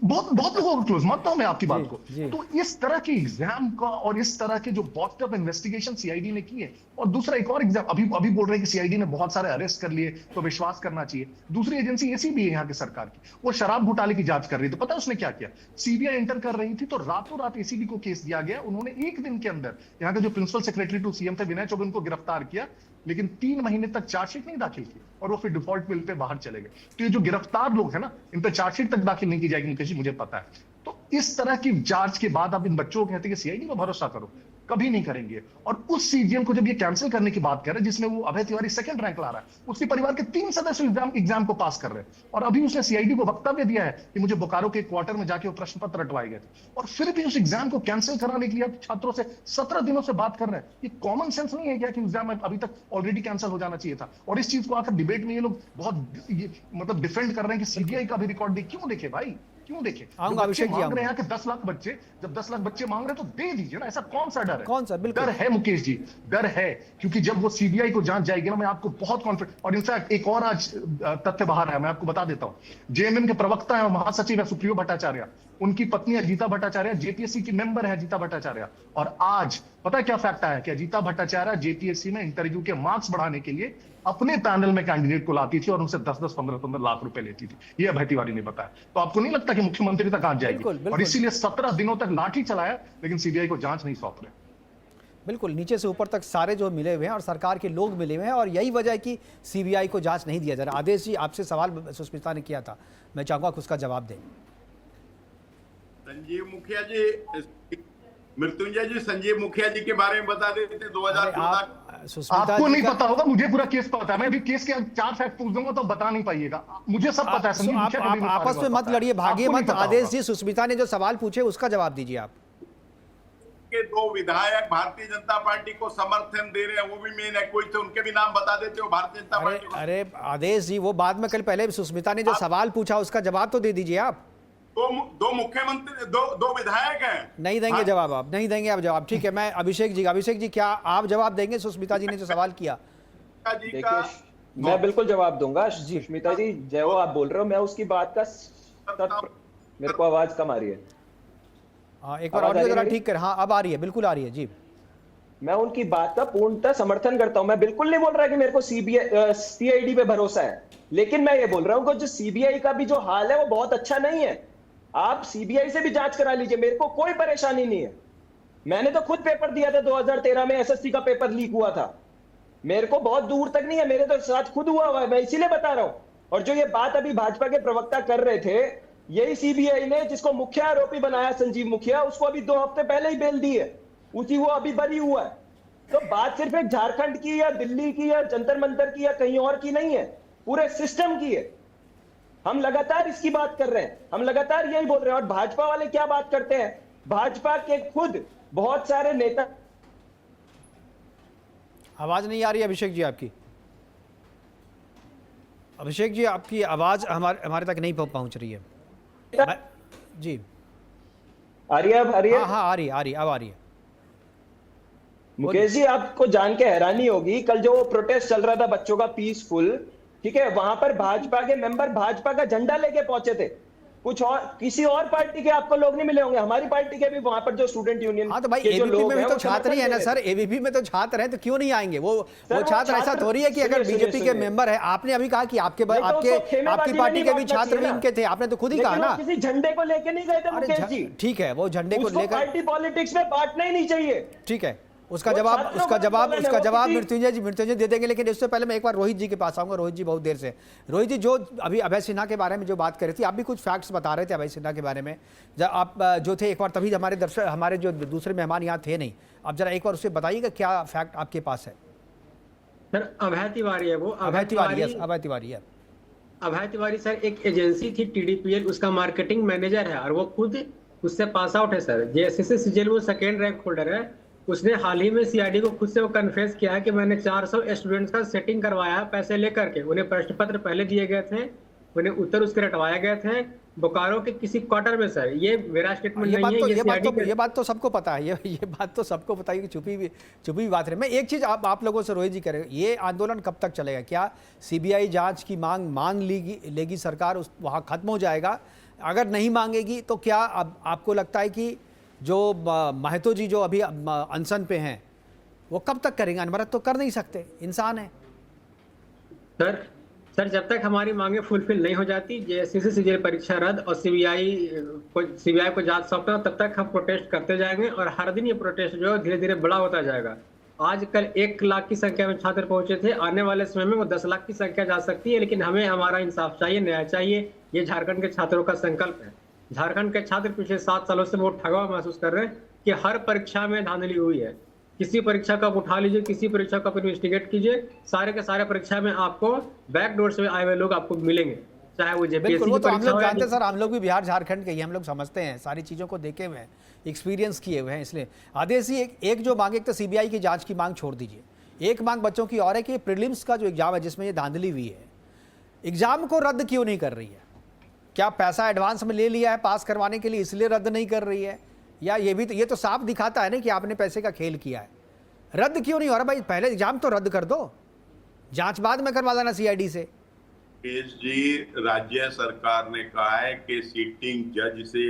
K: बहुत लोगों को क्लोज, मानता हूं मैं आपकी बात को। तो इस तरह के एग्जाम का और इस तरह के जो बॉटम इन्वेस्टिगेशन सीआईडी ने की है, और दूसरा एक और एग्जाम अभी बोल रहे हैं कि सीआईडी ने बहुत सारे अरेस्ट कर लिए तो विश्वास करना चाहिए। दूसरी एजेंसी एसीबी है यहाँ की सरकार की, वो शराब घोटाले की जांच कर रही थी। पता है उसने क्या किया? सीबीआई एंटर कर रही थी तो रातों रात एसीबी को केस दिया गया। उन्होंने 1 दिन के अंदर यहाँ के जो प्रिंसिपल सेक्रेटरी टू सीएम थे विनय चौबे, उनको गिरफ्तार किया, लेकिन 3 महीने तक चार्जशीट नहीं दाखिल की और वो फिर डिफॉल्ट बिल पे बाहर चले गए। तो ये जो गिरफ्तार लोग हैं ना, इन पे चार्जशीट तक दाखिल नहीं की जाएगी मुकेश जी, मुझे पता है। तो इस तरह की जांच के बाद आप इन बच्चों को कहते हैं कि सीआईडी पर भरोसा करो, कभी नहीं करेंगे। और उस सीजीएल को जब ये कैंसिल करने की बात कर रहे हैं जिसमें वो अभय तिवारी 2nd रैंक ला रहा है, उसके परिवार के 3 सदस्य एग्जाम को पास कर रहे हैं, और अभी उसने सीआईडी को वक्तव्य दिया है कि मुझे बोकारो के क्वार्टर में जाके वो प्रश्न पत्र रटवाए गए थे, और फिर भी उस एग्जाम को कैंसिल कराने के लिए आप छात्रों से 17 दिनों से बात कर रहे हैं। ये कॉमन सेंस नहीं है क्या कि एग्जाम अभी तक ऑलरेडी कैंसिल हो जाना चाहिए था? और इस चीज को आकर डिबेट में ये लोग बहुत मतलब डिफेंड कर रहे हैं कि सीबीआई का भी रिकॉर्ड दे। क्यों देखे भाई, क्यों देखे? मांग रहे हैं कि 10 लाख बच्चे, जब 10 लाख बच्चे मांग रहे हैं तो दे दीजिए ना। ऐसा कौन सा डर है?
A: कौन सा? बिल्कुल
K: डर है मुकेश जी, डर है, क्योंकि जब वो सीबीआई को जांच जाएगी ना, मैं आपको बहुत कॉन्फिडेंट। और इनफैक्ट एक और आज तथ्य बाहर है, मैं आपको बता देता हूं। जेएमएम के प्रवक्ता है और महासचिव है सुप्रियो भट्टाचार्य, उनकी पत्नी अजीता भट्टाचार्य जेपीएससी की मेंबर है अजीता भट्टाचार्य। और आज पता है क्या फैक्ट आया कि अजीता भट्टाचार्य जेपीएससी में इंटरव्यू के मार्क्स बढ़ाने के लिए अपने पैनल में कैंडिडेट को लाती थी और उनसे 10-10, 15-15 लाख रुपए लेती थी। ये अभय तिवारी ने बताया। तो आपको नहीं लगता कि मुख्यमंत्री तक आ जाएगी? और इसीलिए 17 दिनों तक लाठी चलाया, लेकिन सीबीआई को जांच नहीं सौंप रहे।
A: बिल्कुल, नीचे से ऊपर तक सारे जो मिले हुए हैं और सरकार के लोग मिले हुए हैं, और यही वजह है कि सीबीआई को जांच नहीं दिया जा रहा। आदेश जी, आपसे सवाल सुष्मिता ने किया था, मैं चाहूंगा कि उसका जवाब दें।
D: संजीव मुखिया जी, मृत्युंजय जी, संजीव मुखिया जी के बारे में बता देते 2014।
K: आपको नहीं पता होगा, मुझे पूरा केस पता है। मैं भी केस के 4 फैक्ट पूछ दूंगा तो बता नहीं पाइएगा, मुझे सब पता है। संजीव मुखिया
A: आप आपस में मत लड़िए, भागिए मत। आदेश जी, सुष्मिता ने जो सवाल पूछे उसका जवाब दीजिए आप।
D: के 2 विधायक भारतीय जनता पार्टी को समर्थन दे रहे हैं, वो भी मेन है, कोई थे उनके भी नाम बता देते हो भारतीय जनता पार्टी को।
A: अरे आदेश जी, वो बाद में, कल पहले सुष्मिता ने जो सवाल पूछा उसका जवाब तो दे दीजिए आप।
D: दो मुख्यमंत्री, दो विधायक हैं।
A: नहीं देंगे जवाब आप? नहीं देंगे आप जवाब? ठीक है, मैं अभिषेक जी, क्या आप जवाब देंगे सुष्मिता जी ने जो सवाल किया?
L: देखिए, मैं बिल्कुल जवाब दूंगा। सुष्मिता जी, जय हो, आप बोल रहे हो, मैं उसकी बात का मेरे को आवाज कम आ रही है।
A: एक बार ऑडियो जरा ठीक कर। हाँ, अब आ रही है, बिल्कुल आ रही है जी।
L: मैं उनकी बात का पूर्णतः समर्थन करता हूं। मैं बिल्कुल नहीं बोल रहा कि मेरे को सीआईडी पे भरोसा है, लेकिन मैं ये बोल रहा हूं कि जो सीबीआई का भी जो हाल है वो बहुत अच्छा नहीं है। आप सीबीआई से भी जांच करा लीजिए, मेरे को कोई परेशानी नहीं है। मैंने तो खुद पेपर दिया था 2013 में, एसएससी का पेपर लीक हुआ था। मेरे को बहुत दूर तक नहीं है, मेरे तो साथ खुद हुआ है, मैं इसीलिए बता रहा हूं। और जो ये बात अभी भाजपा के प्रवक्ता कर रहे थे, यही सीबीआई ने जिसको मुख्य आरोपी बनाया संजीव मुखिया, उसको अभी 2 हफ्ते पहले ही बेल दी है, उसी वो अभी बरी हुआ है। तो बात सिर्फ एक झारखंड की या दिल्ली की या जंतर मंतर की या कहीं और की नहीं है, पूरे सिस्टम की है। हम लगातार इसकी बात कर रहे हैं, हम लगातार यही बोल रहे हैं। और भाजपा वाले क्या बात करते हैं, भाजपा के खुद बहुत सारे नेता।
A: आवाज नहीं आ रही अभिषेक जी आपकी। अभिषेक जी आपकी आवाज हमारे तक नहीं पहुंच रही है जी।
L: आ रही है अब? आ रही है?
A: हाँ आ रही है, अब आ रही है।
L: मुकेश जी, आपको जान के हैरानी होगी, कल जो प्रोटेस्ट चल रहा था बच्चों का पीसफुल, ठीक है, वहां पर भाजपा के मेंबर भाजपा का झंडा लेके पहुंचे थे। कुछ और किसी और पार्टी के आपको लोग नहीं मिले होंगे, हमारी पार्टी के भी वहां पर जो स्टूडेंट यूनियन।
A: हाँ तो भाई एबीपी में भी तो छात्र ही है ना सर, एबीपी में तो छात्र हैं तो क्यों नहीं आएंगे वो छात्र। ऐसा थोड़ी है कि अगर बीजेपी के मेंबर है, आपने अभी कहा कि आपकी पार्टी के भी छात्र भी इनके थे, आपने तो खुद ही कहा ना।
L: किसी झंडे को लेके नहीं गए थे मुकेश जी।
A: ठीक है, वो झंडे को लेकर
L: पार्टी पॉलिटिक्स में बांटना ही नहीं चाहिए।
A: ठीक है, उसका जवाब मृत्युंजय दे देंगे। लेकिन इससे पहले मैं एक बार रोहित जी के पास आऊंगा। रोहित जी बहुत देर से, रोहित जी जो अभी अभय सिन्हा के बारे में जो बात कर रही थी, आप भी कुछ फैक्ट्स बता रहे थे अभय सिन्हा के बारे में। जब आप जो थे एक बार, तभी हमारे जो दूसरे मेहमान यहाँ थे नहीं, आप जरा एक बार उससे बताइएगा क्या फैक्ट आपके पास है।
J: सर अभय तिवारी है वो,
A: अभय तिवारी है।
J: अभय तिवारी सर एक एजेंसी थी TDPL, उसका मार्केटिंग मैनेजर है और वो खुद उससे पास आउट है सर। JSS CGL वो सेकेंड रैंक होल्डर है। उसने हाल ही में CID को खुद से वो कन्फेस किया है कि मैंने 400 स्टूडेंट्स का सेटिंग करवाया पैसे लेकर के। उन्हें प्रश्न पत्र पहले दिए गए थे, उन्हें उत्तर उसके रटवाए गए थे बोकारो के किसी क्वार्टर में सर। ये मेरा स्टेटमेंट नहीं है,
A: ये बात तो सबको पता है, ये बात तो सबको पता है कि छुपी भी बात है। मैं एक चीज आप लोगों से रोहित जी करें, ये आंदोलन कब तक चलेगा? क्या CBI जांच की मान लेगी सरकार, वहाँ खत्म हो जाएगा? अगर नहीं मांगेगी तो क्या आपको लगता है कि जो महतो जी जो अभी अनशन पे हैं वो कब तक करेंगे? अनवरत तो कर नहीं सकते, इंसान है
J: सर जब तक हमारी मांगे फुलफिल नहीं हो जाती, JSS CGL परीक्षा रद्द और CBI को जांच सौंपना, तब तक हम प्रोटेस्ट करते जाएंगे। और हर दिन ये प्रोटेस्ट जो है धीरे धीरे बड़ा होता जाएगा। आजकल 1 लाख की संख्या में छात्र पहुंचे थे, आने वाले समय में वो 10 लाख की संख्या जा सकती है। लेकिन हमें हमारा इंसाफ चाहिए, न्याय चाहिए। ये झारखंड के छात्रों का संकल्प है। झारखंड के छात्र पिछले 7 सालों से बहुत ठगा महसूस कर रहे हैं कि हर परीक्षा में धांधली हुई है। किसी परीक्षा का आप उठा लीजिए, किसी परीक्षा का आप इन्वेस्टिगेट कीजिए, सारे के सारे परीक्षा में आपको बैकडोर से आए हुए लोग आपको मिलेंगे, चाहे वो JPSC की
A: तो हम
J: परीक्षा
A: लोग
J: हो।
A: जानते हैं सर, हम लोग भी बिहार झारखंड के ही, हम लोग समझते हैं, सारी चीज़ों को देखे हुए हैं, एक्सपीरियंस किए हुए हैं। इसलिए आदेश जी एक जो मांग, एक तो CBI की जाँच की मांग छोड़ दीजिए, एक मांग बच्चों की और है कि प्रीलिम्स का जो एग्जाम है जिसमें ये धांधली हुई है, एग्जाम को रद्द क्यों नहीं कर रही है? क्या पैसा एडवांस में ले लिया है पास करवाने के लिए, इसलिए रद्द नहीं कर रही है? या ये तो साफ दिखाता है ना कि आपने पैसे का खेल किया है। रद्द क्यों नहीं हो रहा भाई? पहले एग्जाम तो रद्द कर दो, जांच बाद में करवा देना CID से।
D: जी, राज्य सरकार ने कहा है कि सीटिंग जज से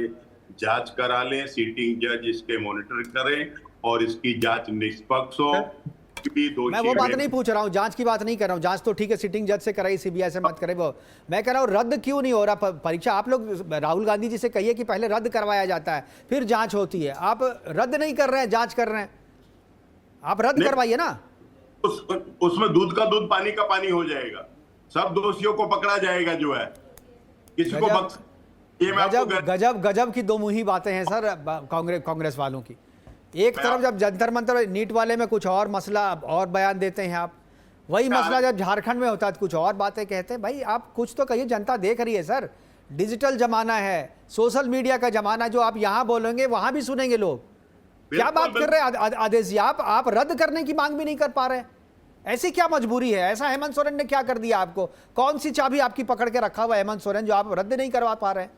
D: जांच करा लें, सीटिंग जज इसके मॉनिटर करें और इसकी जांच निष्पक्ष हो।
A: मैं वो बात नहीं पूछ रहा हूँ, जांच की बात नहीं कर रहा हूँ। जांच तो ठीक है, सिटिंग जज से कराई, CBI से मत करे। वो मैं कह रहा हूँ रद्द क्यों नहीं हो रहा परीक्षा? आप लोग राहुल गांधी जी से कहिए कि पहले रद्द करवाया जाता है फिर जांच होती है। आप रद्द नहीं कर रहे हैं, जांच कर रहे हैं। आप रद्द करवाइए ना।
D: उसमें दूध का दूध पानी का पानी हो जाएगा, सब दोषियों को पकड़ा जाएगा जो है, किसी को
A: गजब की दो मुही बातें हैं सर कांग्रेस वालों की। एक तरफ जब जंतर मंतर नीट वाले में कुछ और मसला और बयान देते हैं आप, वही मसला जब झारखंड में होता है तो कुछ और बातें कहते हैं। भाई आप कुछ तो कहिए, जनता देख रही है सर। डिजिटल जमाना है, सोशल मीडिया का जमाना, जो आप यहाँ बोलेंगे वहां भी सुनेंगे लोग। क्या बात कर रहे हैं आदेश जी? आप रद्द करने की मांग भी नहीं कर पा रहे, ऐसी क्या मजबूरी है? ऐसा हेमंत सोरेन ने क्या कर दिया आपको? कौन सी चाबी आपकी पकड़ के रखा हुआ है हेमंत सोरेन जो आप रद्द नहीं करवा पा रहे हैं?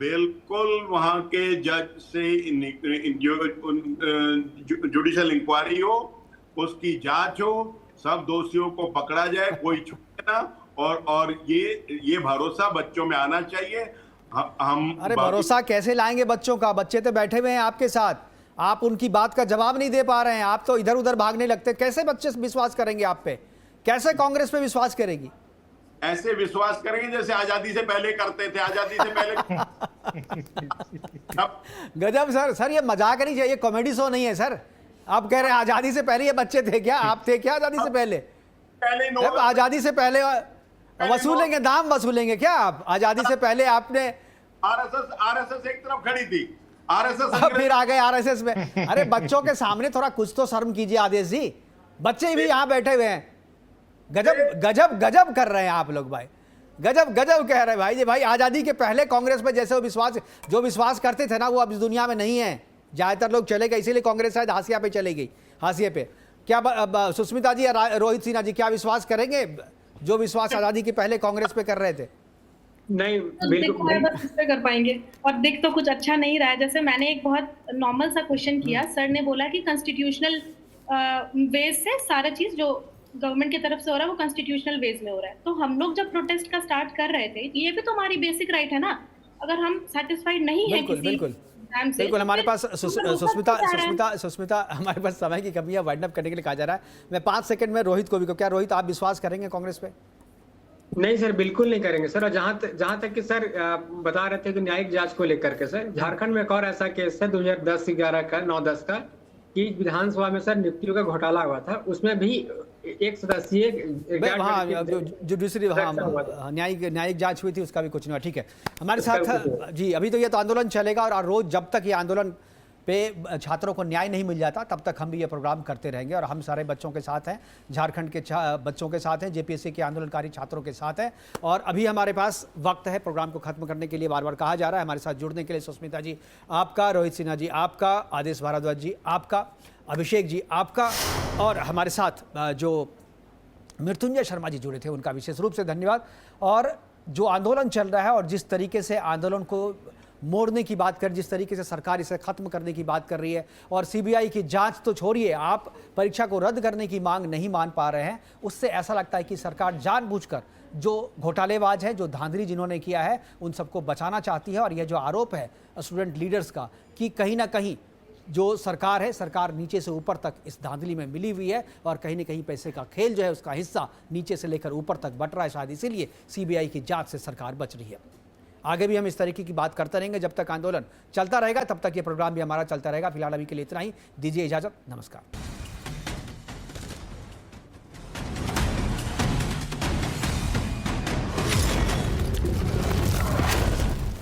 D: बिल्कुल, वहां के जज से जुडिशियल इंक्वायरी हो, उसकी जांच हो, सब दोषियों को पकड़ा जाए, कोई छूटे ना। और ये भरोसा बच्चों में आना चाहिए। हम
A: अरे भरोसा कैसे लाएंगे बच्चों का? बच्चे तो बैठे हुए हैं आपके साथ, आप उनकी बात का जवाब नहीं दे पा रहे हैं, आप तो इधर उधर भागने लगते। कैसे बच्चे विश्वास करेंगे आप पे? कैसे कांग्रेस पे विश्वास करेगी?
D: ऐसे विश्वास करेंगे जैसे आजादी से पहले करते थे। आजादी से पहले
A: गजब सर ये मजाक नहीं चाहिए, कॉमेडी शो नहीं है सर। आप कह रहे हैं आजादी से पहले ये बच्चे थे क्या? आप थे क्या आजादी से पहले? आजादी से पहले वसूलेंगे, दाम वसूलेंगे क्या आप? आजादी से पहले आपने
D: आरएसएस एक तरफ खड़ी थी, आरएसएस
A: अब फिर आ गए आरएसएस में। अरे बच्चों के सामने थोड़ा कुछ तो शर्म कीजिए आदेश जी, बच्चे भी यहाँ बैठे हुए हैं। गजब गजब गजब कर रहे हैं आप लोग भाई, गजब गजब कह रहे हैं भाई जी। भाई आजादी के पहले कांग्रेस पे जैसे जो विश्वास करते थे ना, वो अब इस दुनिया में नहीं है। ज्यादातर लोग चले गए, इसीलिए कांग्रेस शायद हाशिया पे चले गई, हाशिए पे। क्या सुष्मिता जी या रोहित सिन्हा जी क्या विश्वास करेंगे जो विश्वास आजादी के पहले कांग्रेस पे कर रहे थे?
J: नहीं,
G: बिल्कुल बस इस पे कर पाएंगे। और दिख तो कुछ अच्छा नहीं रहा है। जैसे मैंने एक बहुत नॉर्मल सा क्वेश्चन किया, सर ने बोला कि कॉन्स्टिट्यूशनल वेज से सारा चीज जो गवर्नमेंट की तरफ से हो रहा है वो कॉन्स्टिट्यूशनल वेज में हो रहा है। तो हम लोग जब प्रोटेस्ट का स्टार्ट कर रहे थे, ये भी तो हमारी बेसिक राइट है ना। अगर हम सेटिस्फाइड नहीं है किसी
A: बिल्कुल हमारे पास सुष्मिता हमारे पास समय की कमी है, वाइंड अप करने के लिए कहा जा रहा है। मैं 5 सेकंड में रोहित को भी, क्या रोहित आप विश्वास करेंगे कांग्रेस पे?
J: नहीं सर, बिल्कुल नहीं करेंगे सर। और जहां तक कि सर बता रहे थे कि न्यायिक जांच को लेकर के, सर झारखंड में एक और ऐसा केस है 2010-11 का 9-10 का, कि विधानसभा में सर नियुक्तियों का घोटाला हुआ था। उसमें भी एक सदस्यीय
A: जुडिशरी न्यायिक जांच हुई थी, उसका भी कुछ नहीं हुआ। ठीक है हमारे साथ जी। अभी तो ये तो आंदोलन चलेगा और रोज जब तक ये आंदोलन पे छात्रों को न्याय नहीं मिल जाता तब तक हम भी ये प्रोग्राम करते रहेंगे। और हम सारे बच्चों के साथ हैं, झारखंड के बच्चों के साथ हैं, जेपीएससी के आंदोलनकारी छात्रों के साथ हैं। और अभी हमारे पास वक्त है प्रोग्राम को खत्म करने के लिए, बार बार कहा जा रहा है। हमारे साथ जुड़ने के लिए सुष्मिता जी आपका, रोहित सिन्हा जी आपका, आदेश भारद्वाज जी आपका, अभिषेक जी आपका, और हमारे साथ जो मृत्युंजय शर्मा जी जुड़े थे उनका विशेष रूप से धन्यवाद। और जो आंदोलन चल रहा है और जिस तरीके से आंदोलन को मोड़ने की बात कर, जिस तरीके से सरकार इसे खत्म करने की बात कर रही है, और सीबीआई की जांच तो छोड़िए, आप परीक्षा को रद्द करने की मांग नहीं मान पा रहे हैं, उससे ऐसा लगता है कि सरकार जानबूझकर जो घोटालेबाज है, जो धांधली जिन्होंने किया है, उन सबको बचाना चाहती है। और यह जो आरोप है स्टूडेंट लीडर्स का कि कहीं ना कहीं जो सरकार है, सरकार नीचे से ऊपर तक इस धांधली में मिली हुई है और कहीं ना कहीं पैसे का खेल जो है उसका हिस्सा नीचे से लेकर ऊपर तक बट रहा है। शायद इसीलिए सीबीआई की जांच से सरकार बच रही है। आगे भी हम इस तरीके की बात करते रहेंगे, जब तक आंदोलन चलता रहेगा तब तक ये प्रोग्राम भी हमारा चलता रहेगा। फिलहाल अभी के लिए इतना ही, दीजिए इजाजत, नमस्कार।